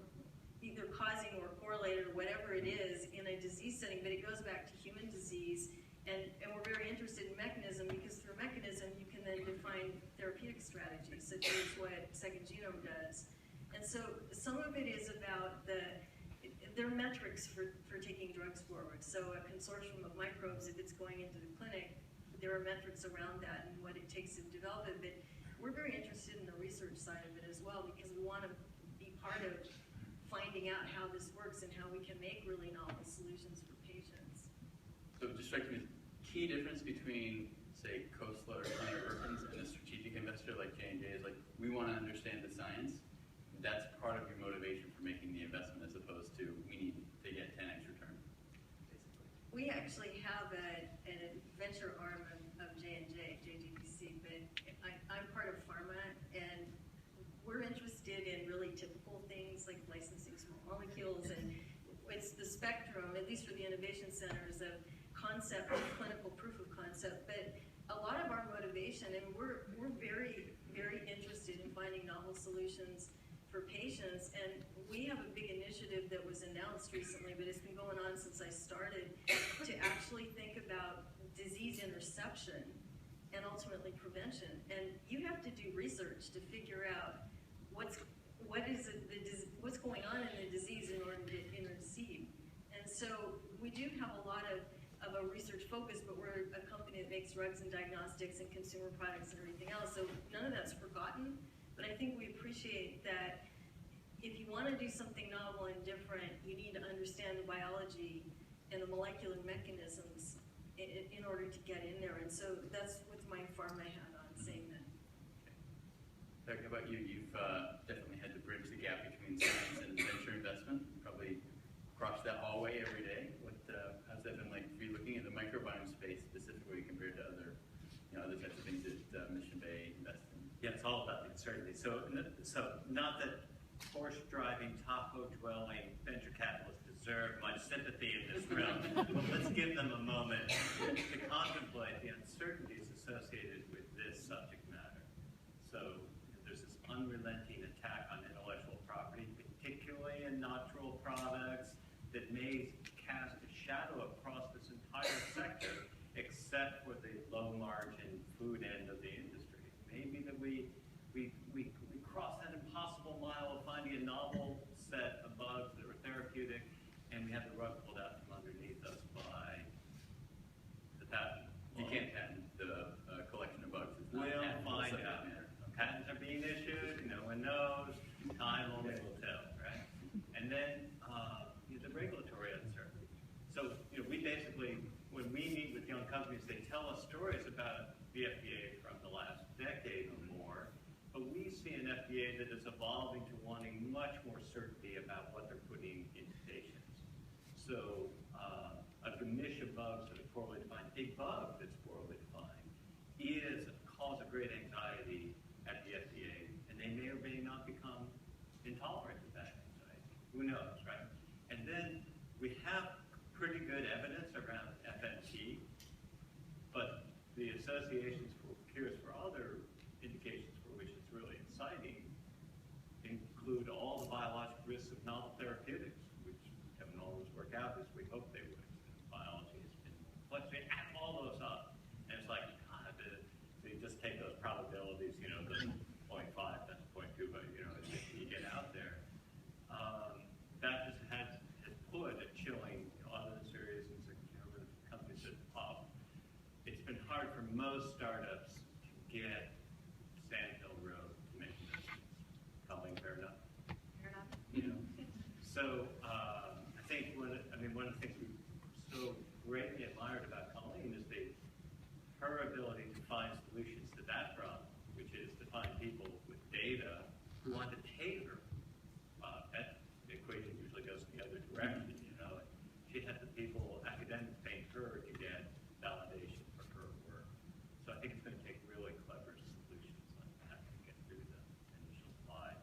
either causing or correlated or whatever it is in a disease setting? But it goes back to human disease. And we're very interested in mechanism, because through mechanism you can then define therapeutic strategies, such as what Second Genome does. And so some of it is about there are metrics for taking drugs forward. So a consortium of microbes, if it's going into the clinic, there are metrics around that and what it takes to develop it. But we're very interested in the research side of it as well, because we want to be part of finding out how this works and how we can make really novel solutions for patients. So it just strikes me as key difference between, say, Khosla or Tony Perkins and a strategic investor like J&J is like, we want to understand the science. That's part of your motivation for making the investment, as opposed to we need to get 10x return, basically. We actually have a venture arm of J&J, JGBC, but I'm part of pharma, and we're interested in really typical things like licensing small molecules, and it's the spectrum, at least for the innovation centers, of concept and clinical proof of concept. But a lot of our motivation, and we're very, very interested in finding novel solutions for patients, and we have a big initiative that was announced recently, but it's been going on since I started, to actually think about disease interception and ultimately prevention. And you have to do research to figure out what's going on in the disease in order to intercede. And so we do have a lot of a research focus, but we're a company that makes drugs and diagnostics and consumer products and everything else, so none of that's forgotten. But I think we appreciate that if you want to do something novel and different, you need to understand the biology and the molecular mechanisms in order to get in there. And so that's with my pharma hat on, saying that. Doug, how about you? You've definitely had to bridge the gap between science and venture investment. You probably cross that hallway every day. How's that been like for you, looking at the microbiome space specifically compared to other types of things that Mission Bay invests in? Yeah, it's all about the uncertainty. So not that Porsche-driving, taco-dwelling venture capitalists deserve much sympathy in this realm. But let's give them a moment to contemplate the uncertainties associated with this subject matter. So there's this unrelenting attack on intellectual property, particularly in natural products, that may cast a shadow across this entire sector, except for the low-margin food end of the industry. Maybe that we cross that impossible mile of finding a novel set of bugs that are therapeutic, and we have the rug pulled out from underneath us by the patent. You can't patent the collection of bugs. It's not We'll patentable find subject out. matter. Patents are being issued, no one knows, time only will tell, right? And then the regulatory uncertainty. So we basically, when we meet with young companies, they tell us stories about the FDA from the last decade or more, but we see an FDA that is evolving to wanting much more certainty about what they're putting into patients. So a gemisch of bugs that are poorly defined, a bug that's poorly defined, is a cause of great anxiety at the FDA, and they may or may not become intolerant of that anxiety. Who knows, right? And then we have pretty good evidence around FMT, but the associations for cures for other indications for which it's really exciting include all the biologic risks of novel therapeutics, which haven't always worked out as we hoped they would. Biology has been complex. We add all those up, and it's like, God, so you just take those probabilities, the 0.5, that's 0.2, but you get out there. That has put a chilling, other than serious and companies that pop. It's been hard for most startups to get Sandhill Road to make investments. Colleen, fair enough? Fair enough. So I think one of the things we so greatly admired about Colleen is her ability to find solutions to that problem, which is to find people with data who want to tailor. That equation usually goes in the other direction, She had the people, academics, paying her to get validation for her work. So I think it's going to take really clever solutions on how to get through the initial slide.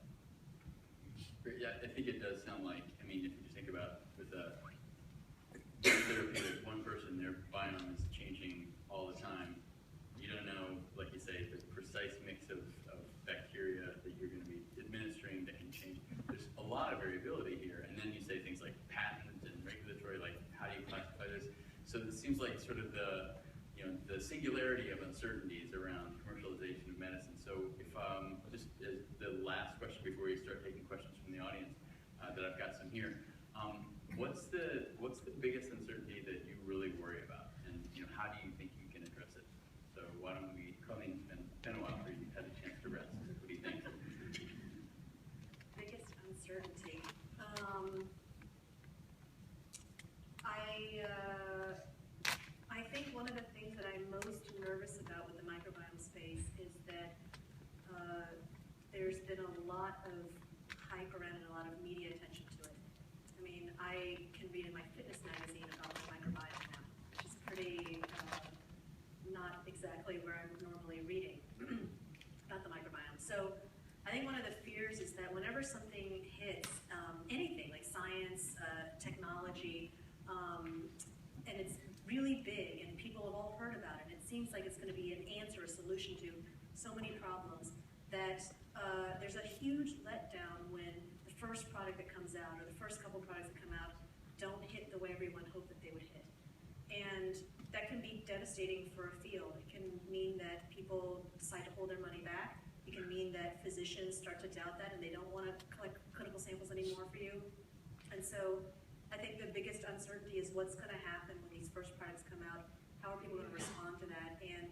Yeah, I think it does sound like, if you just think about with a therapeutic, one person, their biome is changing all the time. You don't know, like you say, the precise mix of bacteria that you're going to be administering that can change. There's a lot of variability here, and then you say things like patent and regulatory, like how do you classify this? So it seems like sort of the singularity of uncertainties around commercialization of medicine. So if just as the last question before we start taking questions from the audience, that I've got some here. What's the biggest uncertainty that you really worry about, and how do you think you can address it? So why don't we, Colleen, it's been a while for you, had a chance to rest. What do you think? Biggest uncertainty. I think one of the things that I'm most nervous about with the microbiome space is that there's been a lot of hype around and a lot of media attention to it. I can read in my fitness magazine about the microbiome now, which is pretty not exactly where I'm normally reading about the microbiome. So I think one of the fears is that whenever something hits anything like science, technology, and it's really big and people have all heard about it, it seems like it's going to be an answer, a solution to so many problems, that there's a huge letdown when the first product that comes out or the first couple products that come out don't hit the way everyone hoped that they would hit. And that can be devastating for a field. It can mean that people decide to hold their money back. It can mean that physicians start to doubt that and they don't want to collect clinical samples anymore for you. And so I think the biggest uncertainty is what's going to happen when these first products come out. How are people going to respond to that? And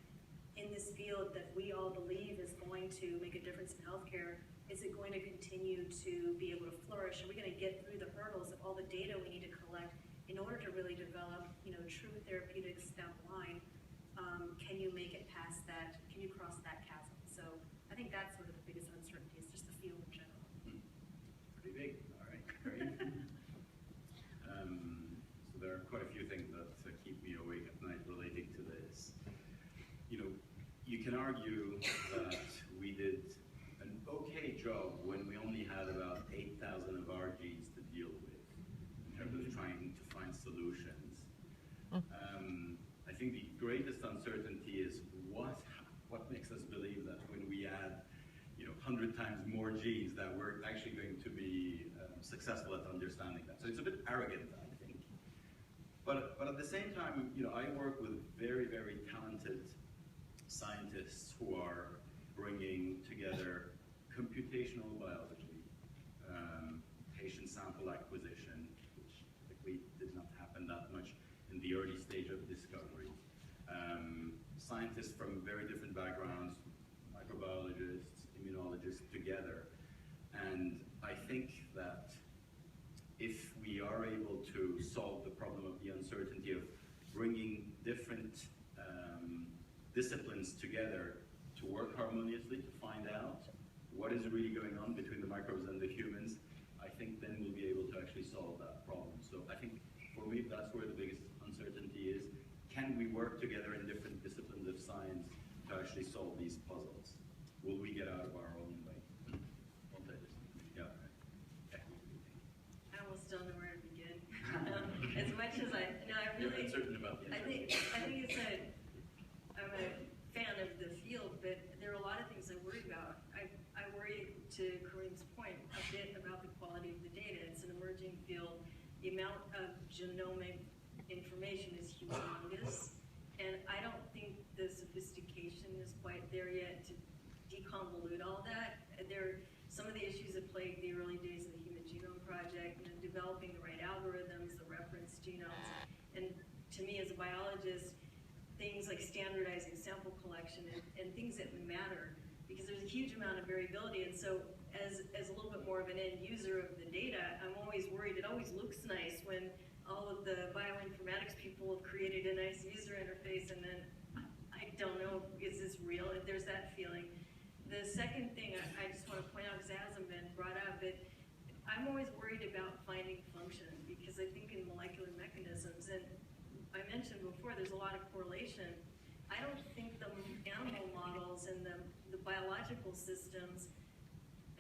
in this field that we all believe is going to make a difference in healthcare, is it going to continue to be able to flourish? Are we going to get through the hurdles of all the data we need to collect in order to really develop, true therapeutics down the line? Can you make it past that? Can you cross that chasm? So I think that's sort of the biggest uncertainty, is just the field in general. Pretty big. All right, great. So there are quite a few things that keep me awake at night relating to this. You can argue that we did an okay job when we only had about 8 greatest uncertainty is what makes us believe that when we add 100 times more genes that we're actually going to be successful at understanding that. So it's a bit arrogant, I think. But at the same time, I work with very, very talented scientists who are bringing together computational biology, patient sample acquisition, which typically did not happen that much in the early stage of discovery. Scientists from very different backgrounds, microbiologists, immunologists together. And I think that if we are able to solve the problem of the uncertainty of bringing different disciplines together to work harmoniously, to find out what is really going on between the microbes and the humans, I think then we'll be able to actually solve that problem. So I think for me, that's where the biggest uncertainty is. Can we work together in different disciplines of science to actually solve these puzzles? Will we get out of our own way? Yeah. I almost don't know where to begin. As much as I You're really, uncertain about the I think I'm a fan of the field, but there are a lot of things I worry about. I worry, to Kareem's point, a bit about the quality of the data. It's an emerging field. The amount of genomic information is humongous, and I don't think the sophistication is quite there yet to deconvolute all that. There are some of the issues that plagued the early days of the Human Genome Project, developing the right algorithms, the reference genomes, and to me as a biologist, things like standardizing sample collection and things that matter, because there's a huge amount of variability. And so as a little bit more of an end user of the data, I'm always worried. It always looks nice when all of the bioinformatics people have created a nice user interface, and then I don't know, is this real? If there's that feeling. The second thing I just want to point out, because it hasn't been brought up, but I'm always worried about finding function, because I think in molecular mechanisms, and I mentioned before, there's a lot of correlation. I don't think the animal models and the biological systems,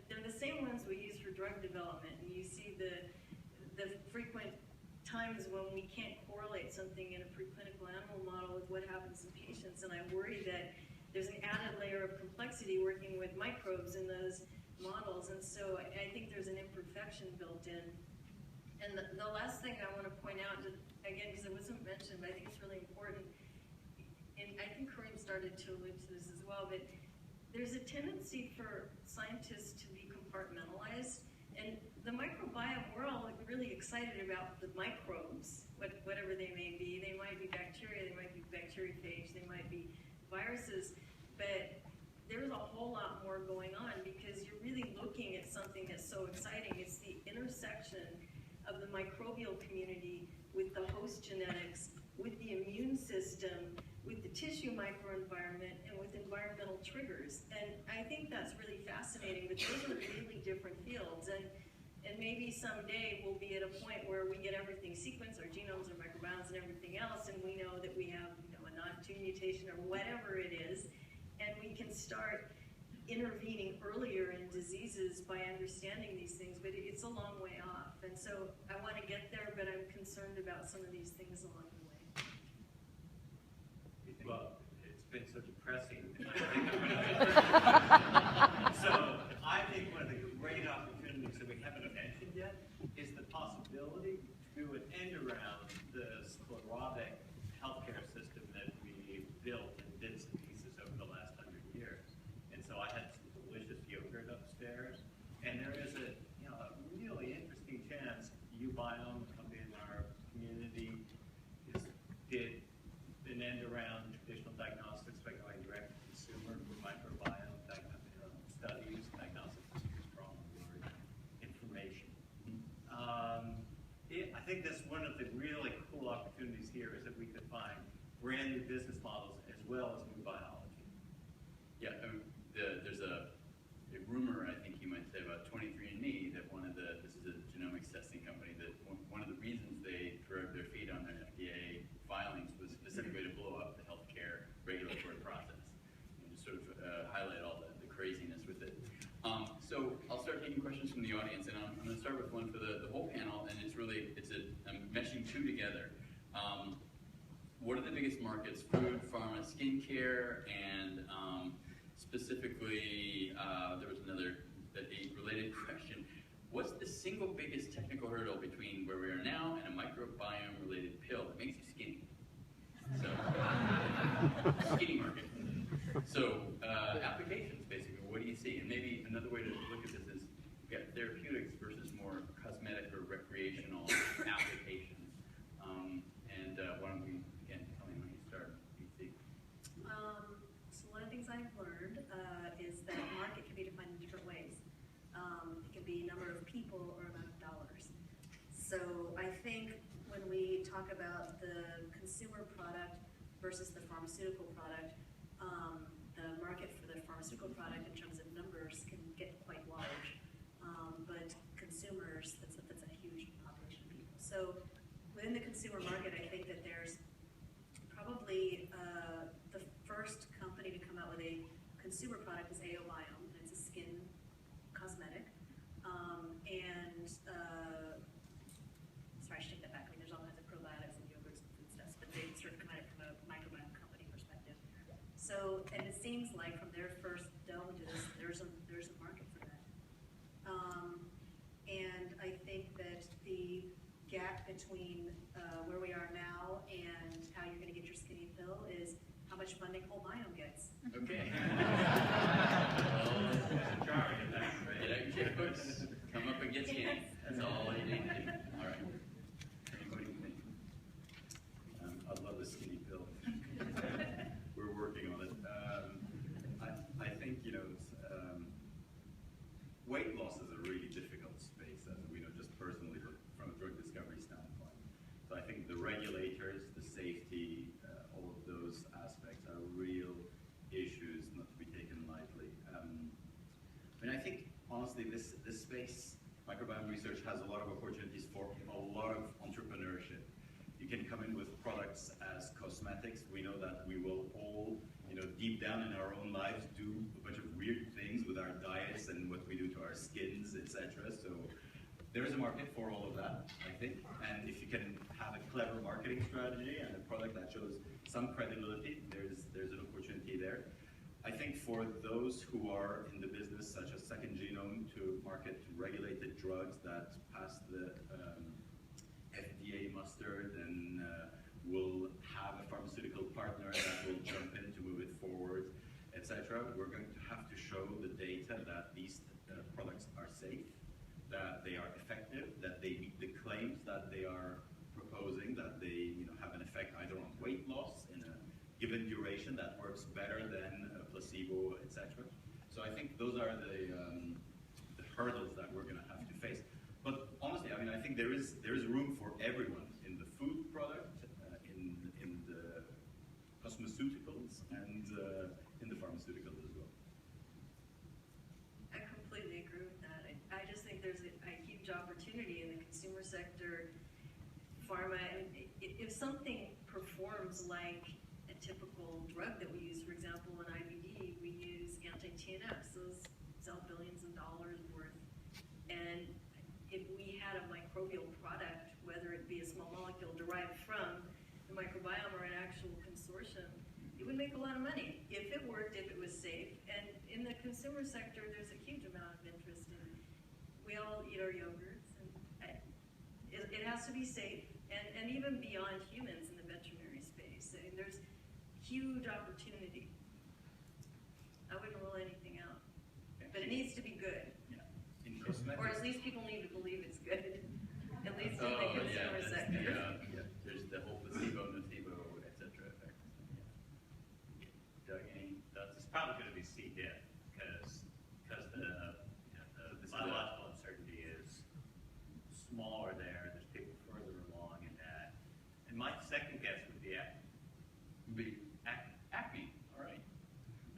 they're the same ones we use for drug development, and you see the frequent times when we can't correlate something in a preclinical animal model with what happens in patients, and I worry that there's an added layer of complexity working with microbes in those models, and so I think there's an imperfection built in. And the last thing I want to point out, again, because it wasn't mentioned, but I think it's really important, and I think Kareem started to allude to this as well, but there's a tendency for scientists to be compartmentalized, and the microbiome, we're all really excited about the microbes, whatever they may be. They might be bacteria, they might be bacteriophage, they might be viruses, but there's a whole lot more going on, because you're really looking at something that's so exciting. It's the intersection of the microbial community with the host genetics, with the immune system, with the tissue microenvironment, and with environmental triggers. And I think that's really fascinating, but those are really different fields. And maybe someday we'll be at a point where we get everything sequenced, our genomes, our microbiomes, and everything else, and we know that we have a NOD2 mutation or whatever it is, and we can start intervening earlier in diseases by understanding these things, but it's a long way off. And so I want to get there, but I'm concerned about some of these things along the way. Well, it's been so depressing. So I think one of the great opportunities that we haven't mentioned yet is the possibility to do an end around the sclerotic healthcare system that we built in bits and pieces over the last 100 years. And so I had some delicious yogurt upstairs, and there is a really interesting chance Ubiome, a company in our community, did an end around traditional diagnostics by going direct to consumer with microbiome studies, diagnostic procedures for all of information. I think that's one of the really cool opportunities here, is that we could find brand new business models as well as new biology. Yeah, there's a rumor, I think you might say, about 23andMe, that this is a genomics testing company, that one of the reasons they dragged their feet on their FDA filings was specifically to blow up the healthcare regulatory process, and just sort of highlight all the craziness with it. So I'll start taking questions from the audience, and I'm going to start with one for the whole panel, and I'm meshing two together. what are the biggest markets? Food, pharma, skincare, and specifically, there was another a related question. What's the single biggest technical hurdle between where we are now and a microbiome-related pill that makes you skinny? So, skinny market. So, applications, basically, what do you see? And maybe another way to look at this is you've got therapeutics versus more cosmetic or recreational applications. Why don't we, again, tell me when you start, Reese. So one of the things I've learned is that market can be defined in different ways. It can be number of people or amount of dollars. So I think when we talk about the consumer product versus the pharmaceutical product, the market for the pharmaceutical product in terms of numbers can get quite large. But consumers, that's a huge population of people. So within the consumer market, I think that there's probably the first company to come out with a consumer product is Biome. It's a skin cosmetic. Sorry, I should take that back. I mean, there's all kinds of probiotics and yogurts and food stuff, but they sort of come at it from a microbiome company perspective. So, and it seems like from their first delve into this, there's a market for that. And I think that the gap between where we are now and how you're going to get your skinny pill is how much funding whole biome gets. Okay. Get out your checkbooks, come up and get skinny. That's all you need to do. All right. What do you think? I'd love a skinny pill. We're working on it. I think, weight loss is a really difficult space, as we know, just personally, but from a drug discovery standpoint. So I think the regulators, the safety, all of those aspects are real issues not to be taken lightly. I think, honestly, this space, microbiome research, has a lot of opportunities for a lot of entrepreneurship. You can come in with products as cosmetics. We know that we will all, deep down in our own lives, do a bunch of weird things with our diets and what we do to our skins, etc. So there is a market for all of that, I think. And if you can have a clever marketing strategy and a product that shows some credibility, there's an opportunity there. I think for those who are in the business, such as Second Genome, to market regulated drugs that pass the FDA muster, then we'll have a pharmaceutical partner that will jump in to move it forward, etc. We're going to have to show the data that these products are safe, that they are effective, that they meet the claims that they are proposing, that they have an effect either on weight loss in a given duration that works better than a placebo, etc. So I think those are the hurdles that we're going to have to face. But honestly, I think there is room for everyone in the food product, in the cosmeceuticals, and in the pharmaceuticals as well. I completely agree with that. I just think there's a huge opportunity in the consumer sector, pharma, and if something performs like a typical drug that we use, for example, in IBD, we use anti-TNFs. Those sell billions of dollars worth. And if we had a microbial product, whether it be a small molecule derived from the microbiome or an actual consortium, it would make a lot of money if it worked, if it was safe. And in the consumer sector, there's a huge amount of interest in. We all eat our yogurts, and it has to be safe, and even beyond humans in the veterinary space. I mean, there's huge opportunity. I wouldn't rule anything out, but it needs to be good. Yeah. In cosmetics. Or at least people need to believe it's good. At least in the consumer sector. There's the whole placebo, nocebo, etc. effect. Doug, any thoughts? It's probably going to be C. diff because the biological uncertainty is smaller there. There's people further along in that. And my second guess would be Acne. All right.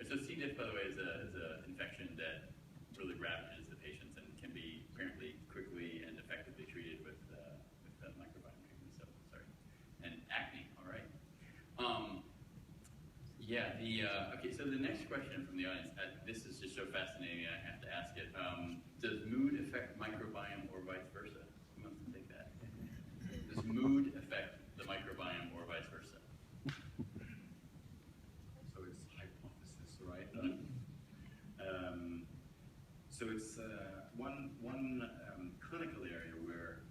So C. diff, by the way, is an infection that really ravages the patients and can be apparently quickly and effectively treated with microbiome treatment. So sorry. And acne. All right. Okay. So the next question from the audience. This is just so fascinating. I have to ask it. Does mood affect microbiome or vice versa? Who wants to take that? Does mood affect the microbiome or vice versa? one clinical area where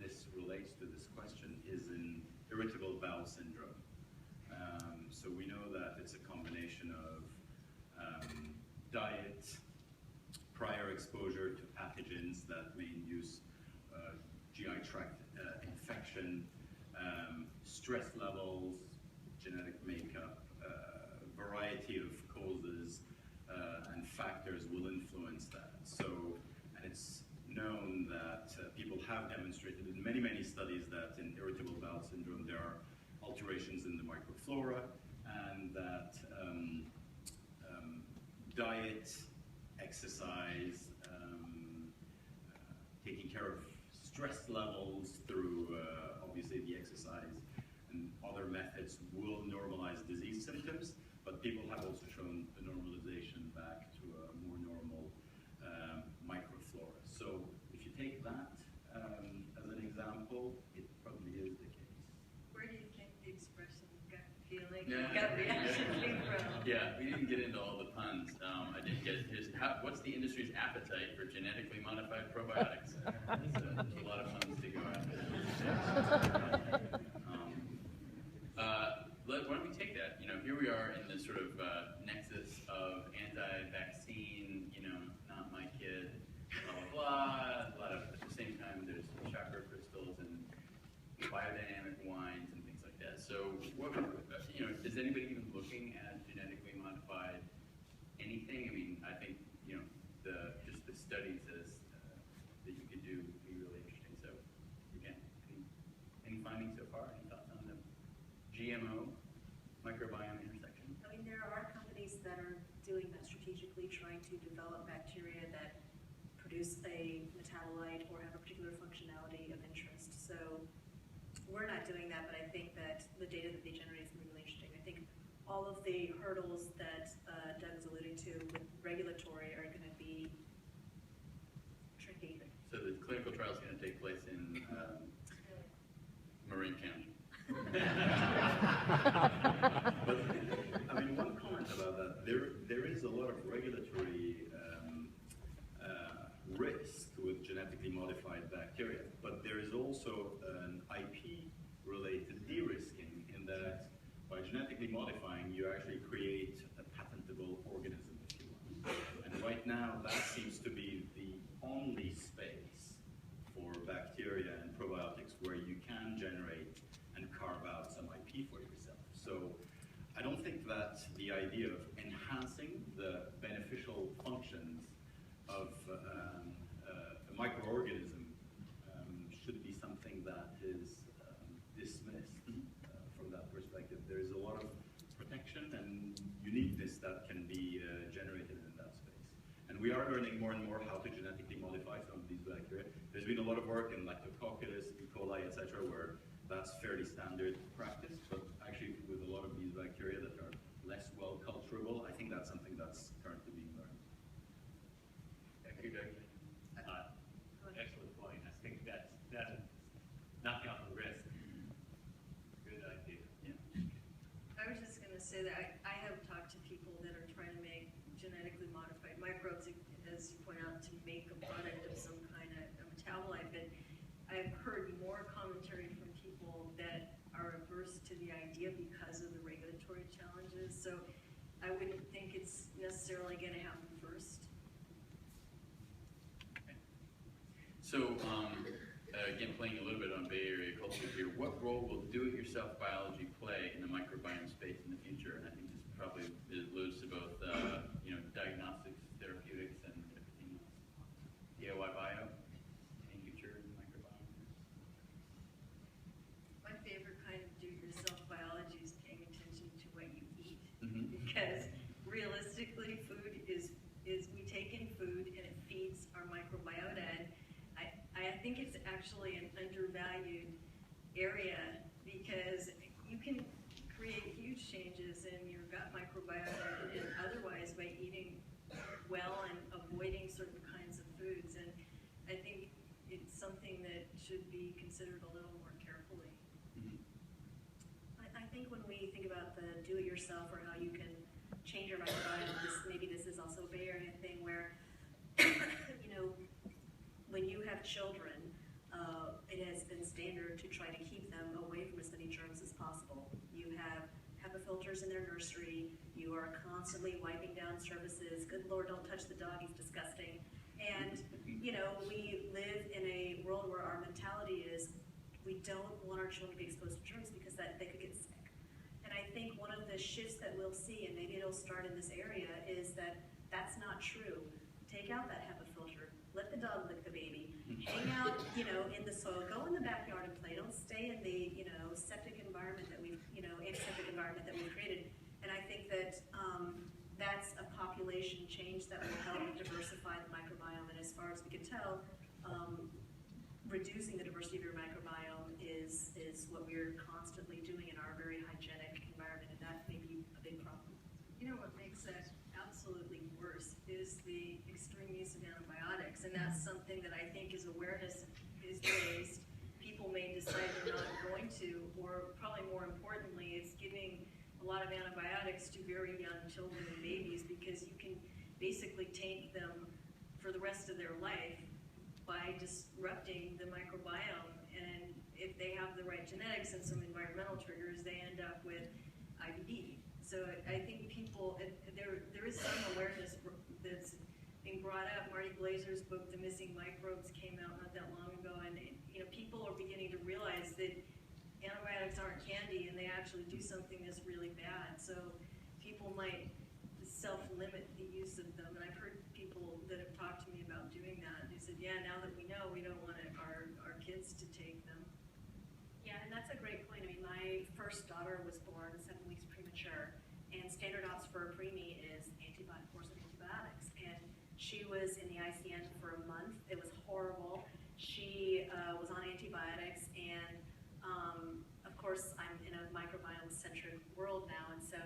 this relates to this question is in irritable bowel syndrome. So we know that it's a combination of diet, prior exposure to pathogens that may induce GI tract infection, stress levels, genetic makeup, variety of causes and factors will influence that. So, and it's known that people have demonstrated in many, many studies that in irritable bowel syndrome there are alterations in the microflora, and that diet, exercise, taking care of stress levels through obviously the exercise and other methods will normalize disease symptoms, but people have also shown the normalization back to a more normal microflora. So if you take that as an example, it probably is the case. Where do you think the expression gut feeling, gut reaction came from? Yeah, we didn't get into all the puns. I did get what's the industry's appetite for genetically modified probiotics? That's a lot of puns to go after. Why don't we take that? You know, here we are in this sort of nexus of anti-vaccine, you know, not my kid, blah, blah, blah. A lot of, at the same time, there's chakra crystals and biodynamic wines and things like that. So, what, you know, is anybody even looking at genetically modified anything? I mean, I think, you know, just the studies that you could do would be really interesting. So, again, any findings so far? Any thoughts on the GMO microbiome intersection? I mean, there are companies that are doing that strategically, trying to develop bacteria that produce a metabolite or have a particular functionality of interest. So we're not doing that, but I think that the data that they generate is going to be really interesting. I think all of the hurdles that Doug was alluding to with regulatory are going to be tricky. So the clinical trial is going to take place in Marin County. But I mean, one comment about that: there is a lot of regulatory risk with genetically modified bacteria, but there is also an IP-related de-risking in that by genetically modifying, you actually create a patentable organism, if you want. And right now, that seems to be the only space for bacteria and probiotics where you can generate and carve out some IP for yourself. So I don't think that the idea of enhancing the beneficial functions of a microorganism should be something that is dismissed from that perspective. There's a lot of protection and uniqueness that can be generated in that space. And we are learning more and more how to genetically modify some of these bacteria. There's been a lot of work in Lactococcus, E. coli, etc., where that's fairly standard practice, but actually with a lot of these bacteria that are less well culturable, I think that's something that's currently being learned. Thank you, Doug. Excellent point. I think that's knocking off the risk. Good idea. Yeah. I was just going to say that I have talked to people that are trying to make genetically modified microbes, as you point out, to make a product of some kind of a metabolite. But I've heard more commentary from people that are averse to the idea because of the regulatory challenges. So I wouldn't think it's necessarily going to happen first. Okay. So, again, playing a little bit on Bay Area culture here, what role will do-it-yourself biology play in the microbiome space in the future? And I think this probably alludes to both, you know, diagnostics, therapeutics, and everything else. DIY bio, any future in the microbiome? My favorite kind of do-it-yourself biology is paying attention to what you eat. Mm-hmm. Because realistically, food is we take in food and it feeds our microbiota. And I think it's actually an undervalued area because you can create huge changes in your gut microbiota and otherwise by eating well and avoiding certain kinds of foods. And I think it's something that should be considered a little more carefully. Mm-hmm. I think when we think about the do-it-yourself or how you can change your microbiome, maybe this is also a Bay Area thing where, you know, children, it has been standard to try to keep them away from as many germs as possible. You have HEPA filters in their nursery. You are constantly wiping down surfaces. Good Lord, don't touch the dog, he's disgusting. And, you know, we live in a world where our mentality is we don't want our children to be exposed to germs because they could get sick. And I think one of the shifts that we'll see, and maybe it'll start in this area, is that that's not true. Take out that HEPA filter. Let the dog lick the baby. Hang out, you know, in the soil. Go in the backyard and play. Don't stay in the, you know, septic environment that we've, you know, aseptic environment that we've created. And I think that that's a population change that will help diversify the microbiome. And as far as we can tell, reducing the diversity of your microbiome is what we're constantly doing in our very hygienic environment, and that may be a big problem. You know what makes that absolutely worse is the extreme use of antibiotics, and that's something that I think as awareness is raised, people may decide they're not going to, or probably more importantly, it's giving a lot of antibiotics to very young children and babies because you can basically taint them for the rest of their life by disrupting the microbiome. And if they have the right genetics and some environmental triggers, they end up with IBD. So I think people, there is some awareness that's being brought up. Marty Glazer's book, The Missing Microbes, came out not that long ago, and you know, people are beginning to realize that antibiotics aren't candy and they actually do something that's really bad. So people might self-limit the use of them, and I've heard people that have talked to me about doing that. They said, yeah, now that we know, we don't want our kids to take them. Yeah, and that's a great point. I mean, my first daughter was born 7 weeks premature, and standard ops for a preemie is course of antibiotics. And she was in the ICN for a month. It was horrible. She was on antibiotics, and of course, I'm in a microbiome-centric world now, and so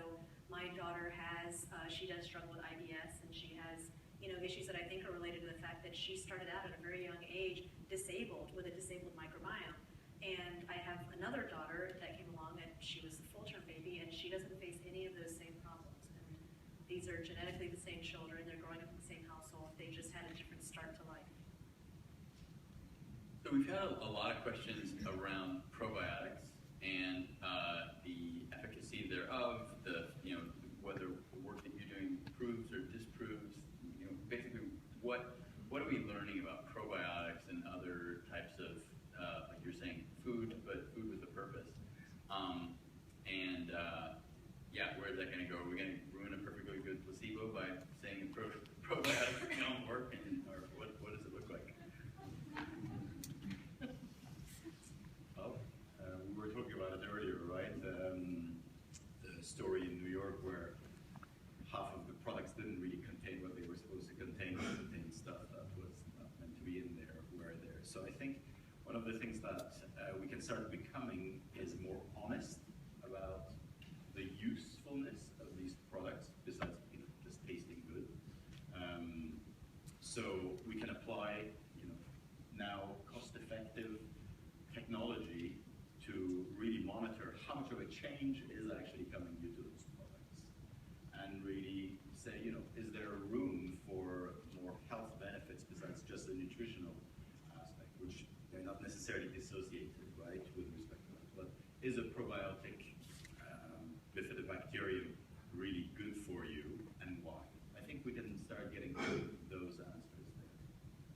my daughter has, she does struggle with IBS, and she has, you know, issues that I think are related to the fact that she started out at a very young age disabled, with a disabled microbiome. And I have another daughter that came along, and she was a full-term baby, and she doesn't face any of those same problems. And these are genetically the same children, they're growing up in the same household, they just had a different start to life. So we've had a lot of questions around probiotics and the efficacy thereof, you know, whether the work that you're doing proves or disproves, you know, basically what are we learning about probiotics and other types of, like you're saying, food, but food with a purpose. Yeah, where is that going to go? Are we going to ruin a perfectly good placebo by saying probiotics don't work, or what does it look like? Well, we were talking about it earlier, right? The story in New York where half of the products didn't really contain what they were supposed to contain, contained stuff that was not meant to be in there, were there. So I think one of the things that we can start becoming is more honest about the usefulness of these products, besides, you know, just tasting good. So we can apply, you know, now cost-effective technology to really monitor how much of a change is actually coming due to those products, and really say, you know, is there room for more health benefits besides just the nutritional aspect, which they're not necessarily dissociated, right, with respect to that. But is a probiotic bifidobacterium really good for you, and why? I think we can start getting those answers there.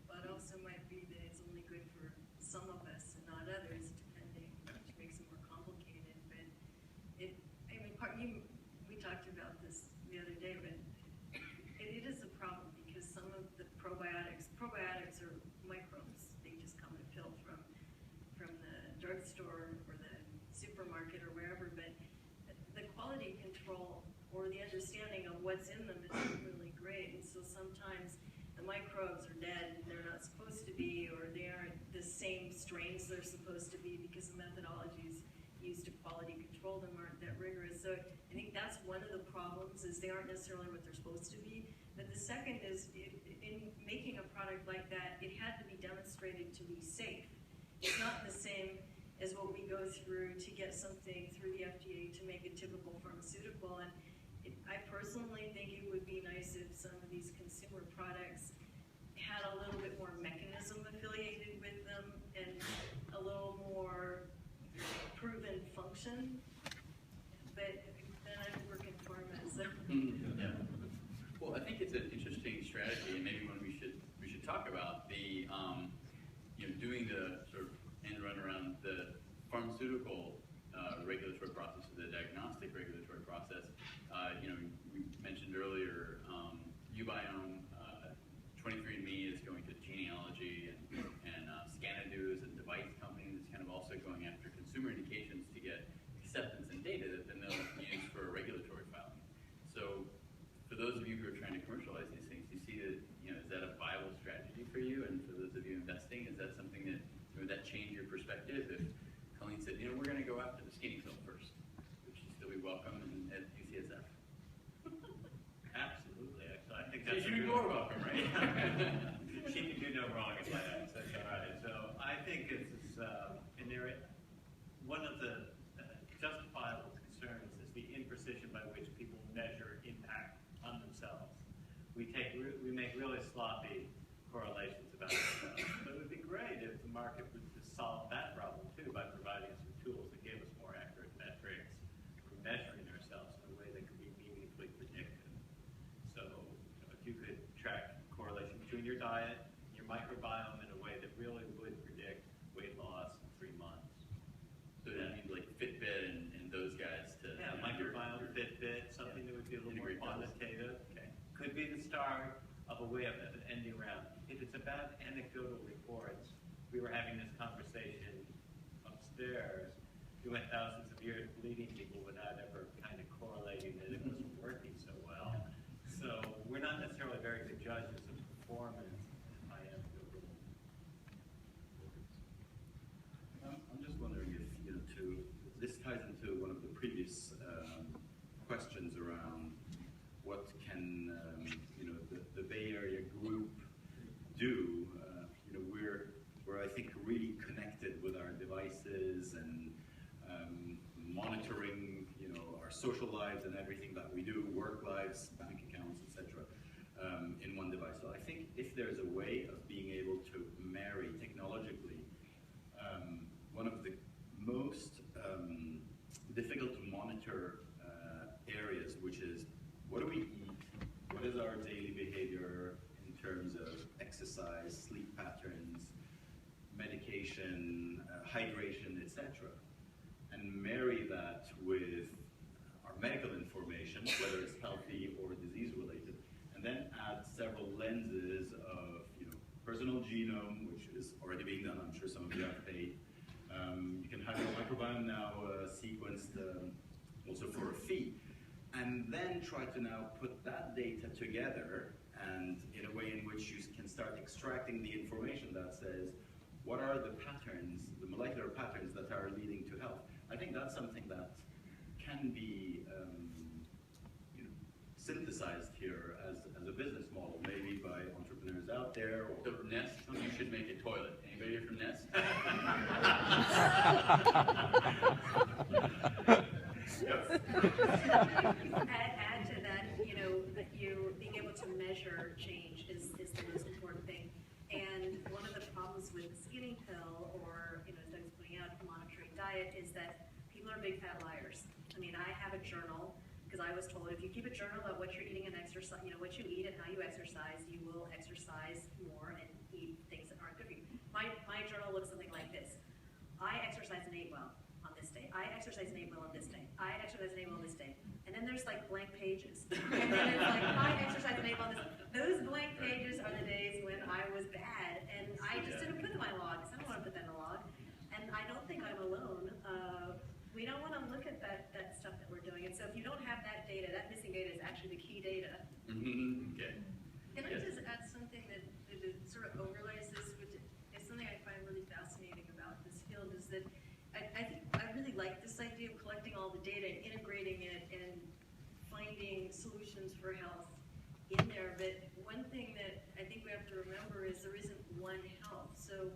But also might be that it's only good for some of us and not others, depending, which makes it more complicated. But we talked about this the other day, but it is a problem because some of the probiotics are microbes. They just come in a pill from the drugstore or the supermarket or wherever, but the quality control or the understanding of what's in them isn't really great. And so sometimes the microbes are dead and they're not supposed to be, or they aren't the same strains they're supposed to be because the methodologies used to quality control them aren't that rigorous. So I think that's one of the problems, is they aren't necessarily what they're supposed to be. But the second is, in making a product like that, it had to be demonstrated to be safe. It's not the same as what we go through to get something through the FDA to make a typical pharmaceutical. And I personally think it would be nice if some of these consumer products had a little bit more mechanism affiliated doing the sort of end run around the pharmaceutical regulatory process, or the diagnostic regulatory process. We mentioned earlier, uBiome, 23andMe is going to genealogy and Scanadoos and device companies. It's kind of also going after consumer indications to get acceptance and data that then they'll use for a regulatory filing. So for those of you who are trying to commercialize these things, you see that, is that a viable strategy for you? And for those of you investing, is that something that, would that change your perspective if Colleen said, we're going to go after the skinny pill first? Would she still be welcome at UCSF? Absolutely, actually. I think that's She'd be more welcome, right? She can do no wrong in my eyes. That's all right. So I think it's an area. One of the justifiable concerns is the imprecision by which people measure impact on themselves. We make really sloppy correlations about ourselves. But it would be great if the market would just solve that problem too by providing us with tools that gave us more accurate metrics for measuring ourselves in a way that could be meaningfully predictive. So if you could track correlation between your diet and your microbiome in a way that really would predict weight loss in 3 months. So that means like Fitbit and those guys to microbiome, Fitbit, something that would be a little more quantitative. Okay. Could be the start of a way of ending around. If it's about anecdotal reports, we were having this conversation upstairs. We went thousands of years leading people without ever kind of correlating that it wasn't working so well. So we're not necessarily very good judges of performance in high-end Google. I'm just wondering if, this ties into one of the previous questions around what can, the Bay Area group do. We're, I think, really connected with our devices and monitoring, our social lives and everything that we do, work lives, bank accounts, etc., in one device. So I think if there's a way of being able to marry technologically, one of the most difficult to monitor areas, which is what do we eat, what is our daily behavior in terms of exercise, sleep patterns, medication, hydration, etc., and marry that with our medical information, whether it's healthy or disease-related, and then add several lenses of personal genome, which is already being done. I'm sure some of you have paid. You can have your microbiome now sequenced also for a fee, and then try to now put that data together and in a way in which you can start extracting the information that says, what are the patterns, the molecular patterns that are leading to health? I think that's something that can be synthesized here as a business model, maybe by entrepreneurs out there. Or So Nest, you should make a toilet. Anybody here from Nest? Add to that, that you being able to measure change is the most important thing. And one of the problems with the skinny pill, or as Doug's pointing out, monitoring diet, is that people are big fat liars. I mean, I have a journal because I was told if you keep a journal of what you're eating and exercise, what you eat and how you exercise, you will exercise more and eat things that aren't good for you. My journal looks something like this. I exercise and ate well on this day. I exercise and ate well on this day. I exercise and ate well on this day. And then there's like blank pages. And then it's like, I exercise and ate well on this. Those blank pages are the days when I was bad. And I just didn't put in my log, because I don't want to put that in a log. And I don't think I'm alone. We don't want to look at that stuff that we're doing. And so if you don't have that data, that missing data is actually the key data. Okay. Can I just add something that sort of overlays this, which is something I find really fascinating about this field, is that I really like this idea of collecting all the data and integrating it and finding solutions for health in there. But one thing that I think we have to remember is there isn't one health. So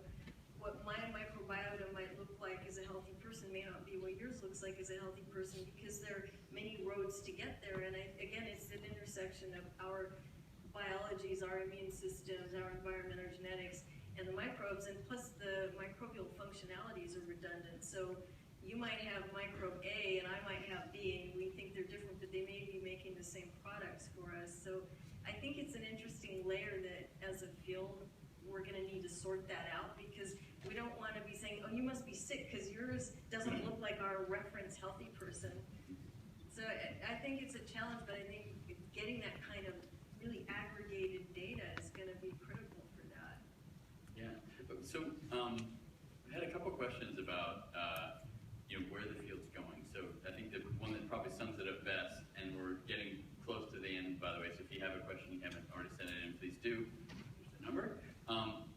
what my microbiota might look like as a healthy person may not be what yours looks like as a healthy person, because there are many roads to get there. And again, it's an intersection of our biologies, our immune systems, our environment, our genetics, and the microbes, and plus the microbial functionalities are redundant. So you might have microbe A and I might have B, and we think they're different, but they may be making the same products for us. So I think it's an interesting layer that as a field, we're gonna need to sort that out, because don't want to be saying, oh, you must be sick because yours doesn't look like our reference healthy person. So I think it's a challenge, but I think getting that kind of really aggregated data is going to be critical for that. Yeah. So I had a couple questions about where the field's going. So I think the one that probably sums it up best, and we're getting close to the end, by the way. So if you have a question you haven't already sent it in, please do. Here's the number.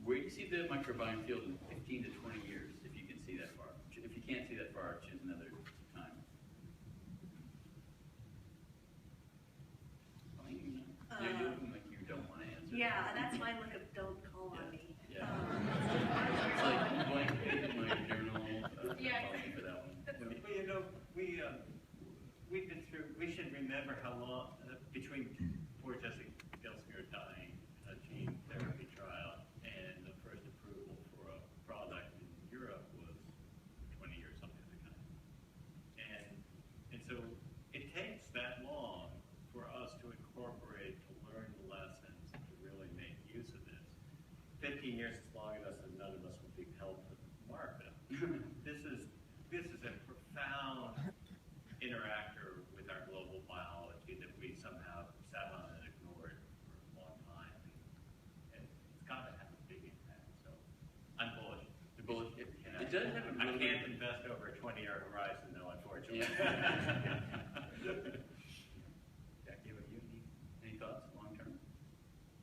Where do you see the microbiome field in 15 to 20 years, if you can see that far? If you can't see that far, choose another time. You're looking like you don't want to answer. Yeah, that's my look of don't call on me. Yeah. It's like blank page in my journal. Yeah. For that one. Well, we've been through, we should remember how long, between poor Jesse Gelsmier dying, a gene therapy trial, and the first approval for a product in Europe was 20 years, something like that. And so it takes that long for us to incorporate, to learn the lessons, to really make use of this. 15 years is long enough that none of us will be held to mark it. This is a profound interactor with our global biology that we somehow sat on and ignored for a long time. And it's got to have a big impact. So I'm bullish. The bullet, it does have a I really can't invest over a 20-year horizon, though, unfortunately. Jackie, what do you need? Any thoughts long term?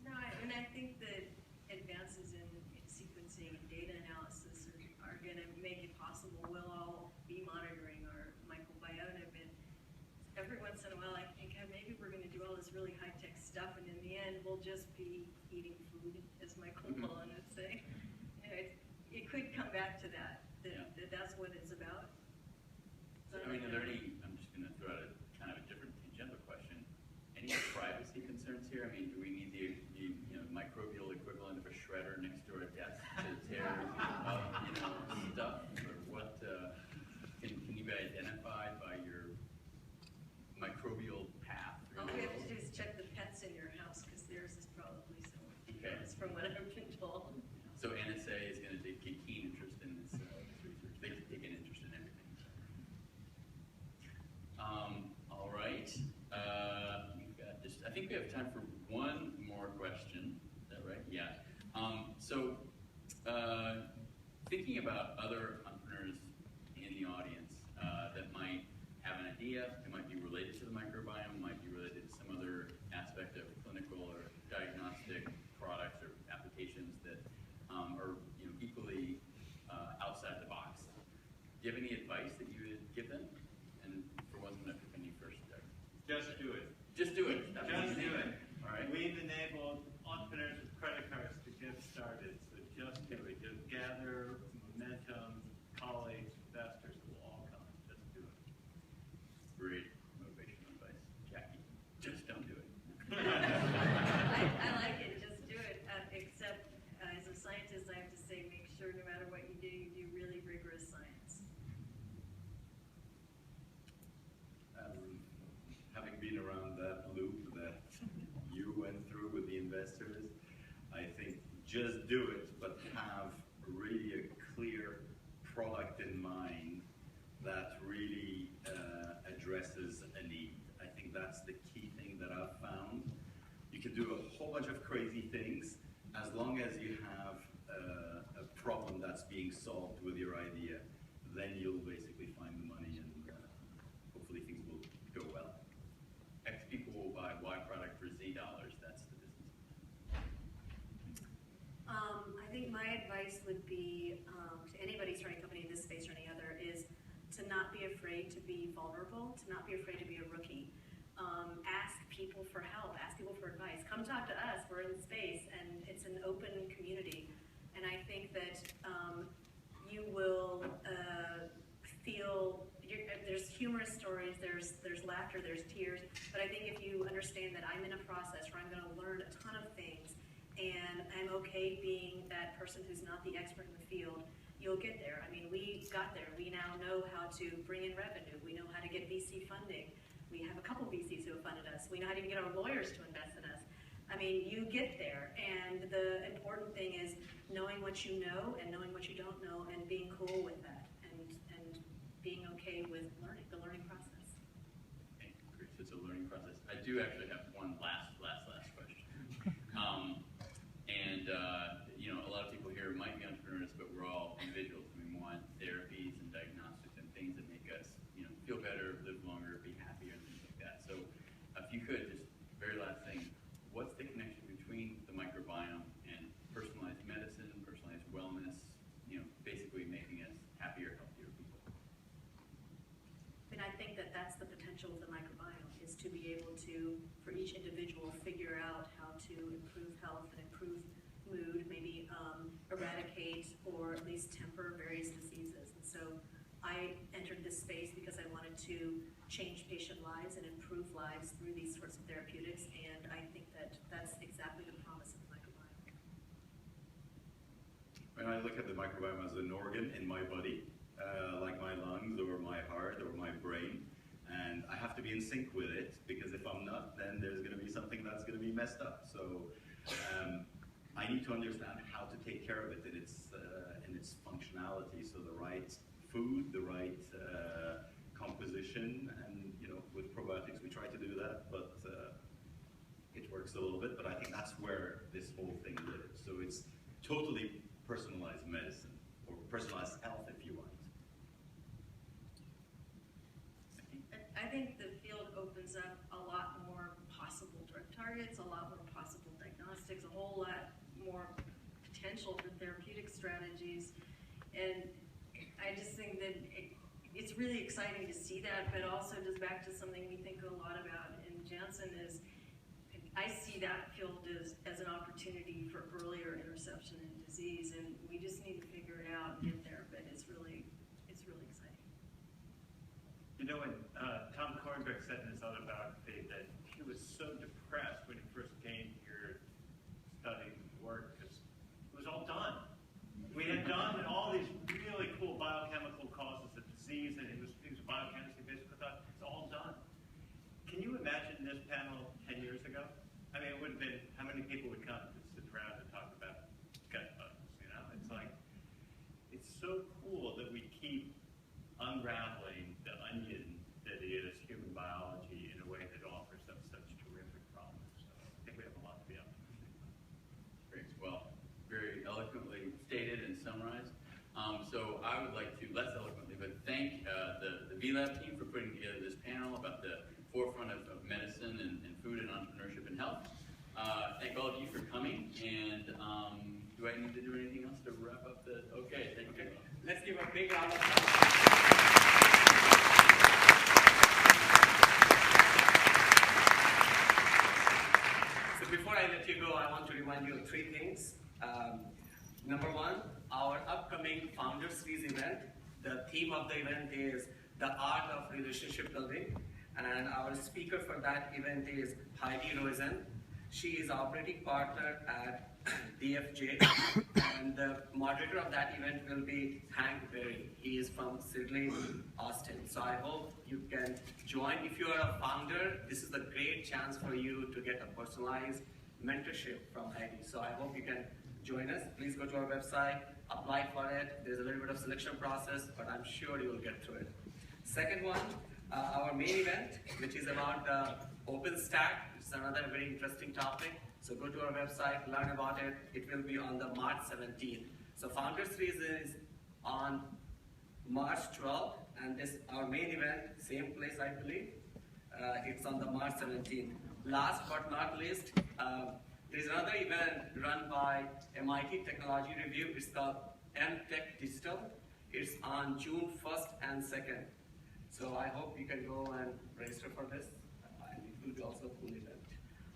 No, and I think that advances in sequencing and data analysis are going to make it possible. We'll all be monitoring our microbiome, and every once in a while I think, maybe we're going to do all this really high-tech stuff, and in the end we'll just be eating food, as Michael Pollan would say. It could come back to that that's what it's about. So, I mean, are there any, I'm just going to throw out a kind of a different tangential question. Any privacy concerns here? I mean, do we need the microbial equivalent of a shredder next to our desk to tear up, stuff? Or what, can you be identified by your microbial path? All we have to do is check the pets in your house, because theirs is probably so much worse, from what I've been told. So NSA is going to take keen interest in this research. They take an interest in everything. All right. We've got just, I think we have time for one more question. Is that right? Yeah. Thinking about other entrepreneurs in the audience that might have an idea, it might be related to the microbiome, might be related to some other aspect of clinical or diagnostic products or applications that are equally outside the box. Do you have any advice that you would give them? And for one, when you first start. Just do it. Just do it. Just do it. All right. We've enabled entrepreneurs with credit cards to get started, so just do it. Just gather momentum, colleagues, investors will all come. Just do it. Great motivational advice. Jackie, just don't do it. I like it, just do it. Except as a scientist, I have to say, make sure no matter what you do really rigorous science. Having been around that loop that you went through with the investors, I think just do it, but have really a clear product in mind that really addresses a need. I think that's the key thing that I've found. You can do a whole bunch of crazy things as long as you have a problem that's being solved with your idea. Then you'll basically find the money, and hopefully things will go well. X people will buy Y product for Z dollars. That's the business. I think my advice would be to anybody starting a company in this space or any other is to not be afraid to be vulnerable, to not be afraid to be a rookie. Ask people for help, ask people for advice. Come talk to us, we're in space, and it's an open community. And I think that you will feel, there's humorous stories, there's laughter, there's tears, but I think if you understand that I'm in a process where I'm going to learn a ton of things, and I'm okay being that person who's not the expert in the field, you'll get there. I mean, we got there. We now know how to bring in revenue. We know how to get VC funding. We have a couple VCs who have funded us. We know how to even get our lawyers to invest in us. I mean, you get there, and the important thing is knowing what you know and knowing what you don't know and being cool with that and being okay with learning, the learning process. Thank you, Reese. It's a learning process. I do actually have one last question. You know, a lot of people here might be entrepreneurs, but we're all individuals. We want therapies and diagnostics and things that make us, you know, feel better, live longer, be happier, and things like that. So, if you could, just very last thing, what's the connection between the microbiome and personalized medicine, personalized wellness? You know, basically making us happier, healthier people. And I think that that's the potential of the microbiome, is to be able to, for each individual, figure out how to improve health and improve mood, maybe eradicate or at least temper various diseases. And so I entered this space because I wanted to change patient lives and improve lives through these sorts of therapeutics, and I think that that's exactly the promise of the microbiome. When I look at the microbiome as an organ in my body, like my lungs or my heart or my brain, and I have to be in sync with it, because if I'm not, then there's going to be something that's going to be messed up. So I need to understand how to take care of it in its functionality. So the right food, the right composition, and you know, with probiotics we try to do that, but it works a little bit. But I think that's where this whole thing lives. So it's totally personalized medicine, or personalized health, if you want. I think the field opens up a lot more possible drug targets, a lot more possible diagnostics, a whole lot more potential for therapeutic strategies. And I just think that it's really exciting to see that, but also goes back to something we think a lot about in Janssen is, I see that field as an opportunity for earlier interception in disease, and we just need to figure it out and get there, but it's really exciting. You know, when Tom Kornberg said in his autobiography that he was so depressed when he first came here studying work, because it was all done. We had done all these really cool biochemical causes of disease, and he was biochemistry basically thought it's all done. Can you imagine this panel 10 years ago? I mean, it would have been, how many people would come to sit around and talk about gut bugs, you know? It's like, it's so cool that we keep unraveling the onion that is human biology in a way that offers us such terrific promise. So I think we have a lot to be optimistic about. Great. Well, very eloquently stated and summarized. So I would like to, less eloquently, but thank the VLAB team for putting together this panel about the forefront of medicine and food and entrepreneurship and health. Thank all of you for coming, and do I need to do anything else to wrap up the, okay, thank you. Let's give a big round of applause. So before I let you go, I want to remind you of three things. Number one, our upcoming Founder Series event. The theme of the event is the art of relationship building, and our speaker for that event is Heidi Rosen. She is operating partner at DFJ, and the moderator of that event will be Hank Berry. He is from Sidley, Austin. So I hope you can join. If you are a founder, this is a great chance for you to get a personalized mentorship from Heidi. So I hope you can join us. Please go to our website, apply for it. There's a little bit of selection process, but I'm sure you will get through it. Second one, our main event, which is about the OpenStack. It's another very interesting topic. So go to our website, learn about it. It will be on the March 17th. So Founder Series is on March 12th, and this our main event, same place I believe. It's on the March 17th. Last but not least, there's another event run by MIT Technology Review. It's called MTech Digital. It's on June 1st and 2nd. So I hope you can go and register for this. And it will be also a cool event.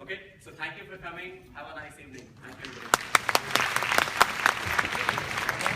Okay, so thank you for coming. Have a nice evening. Thank you.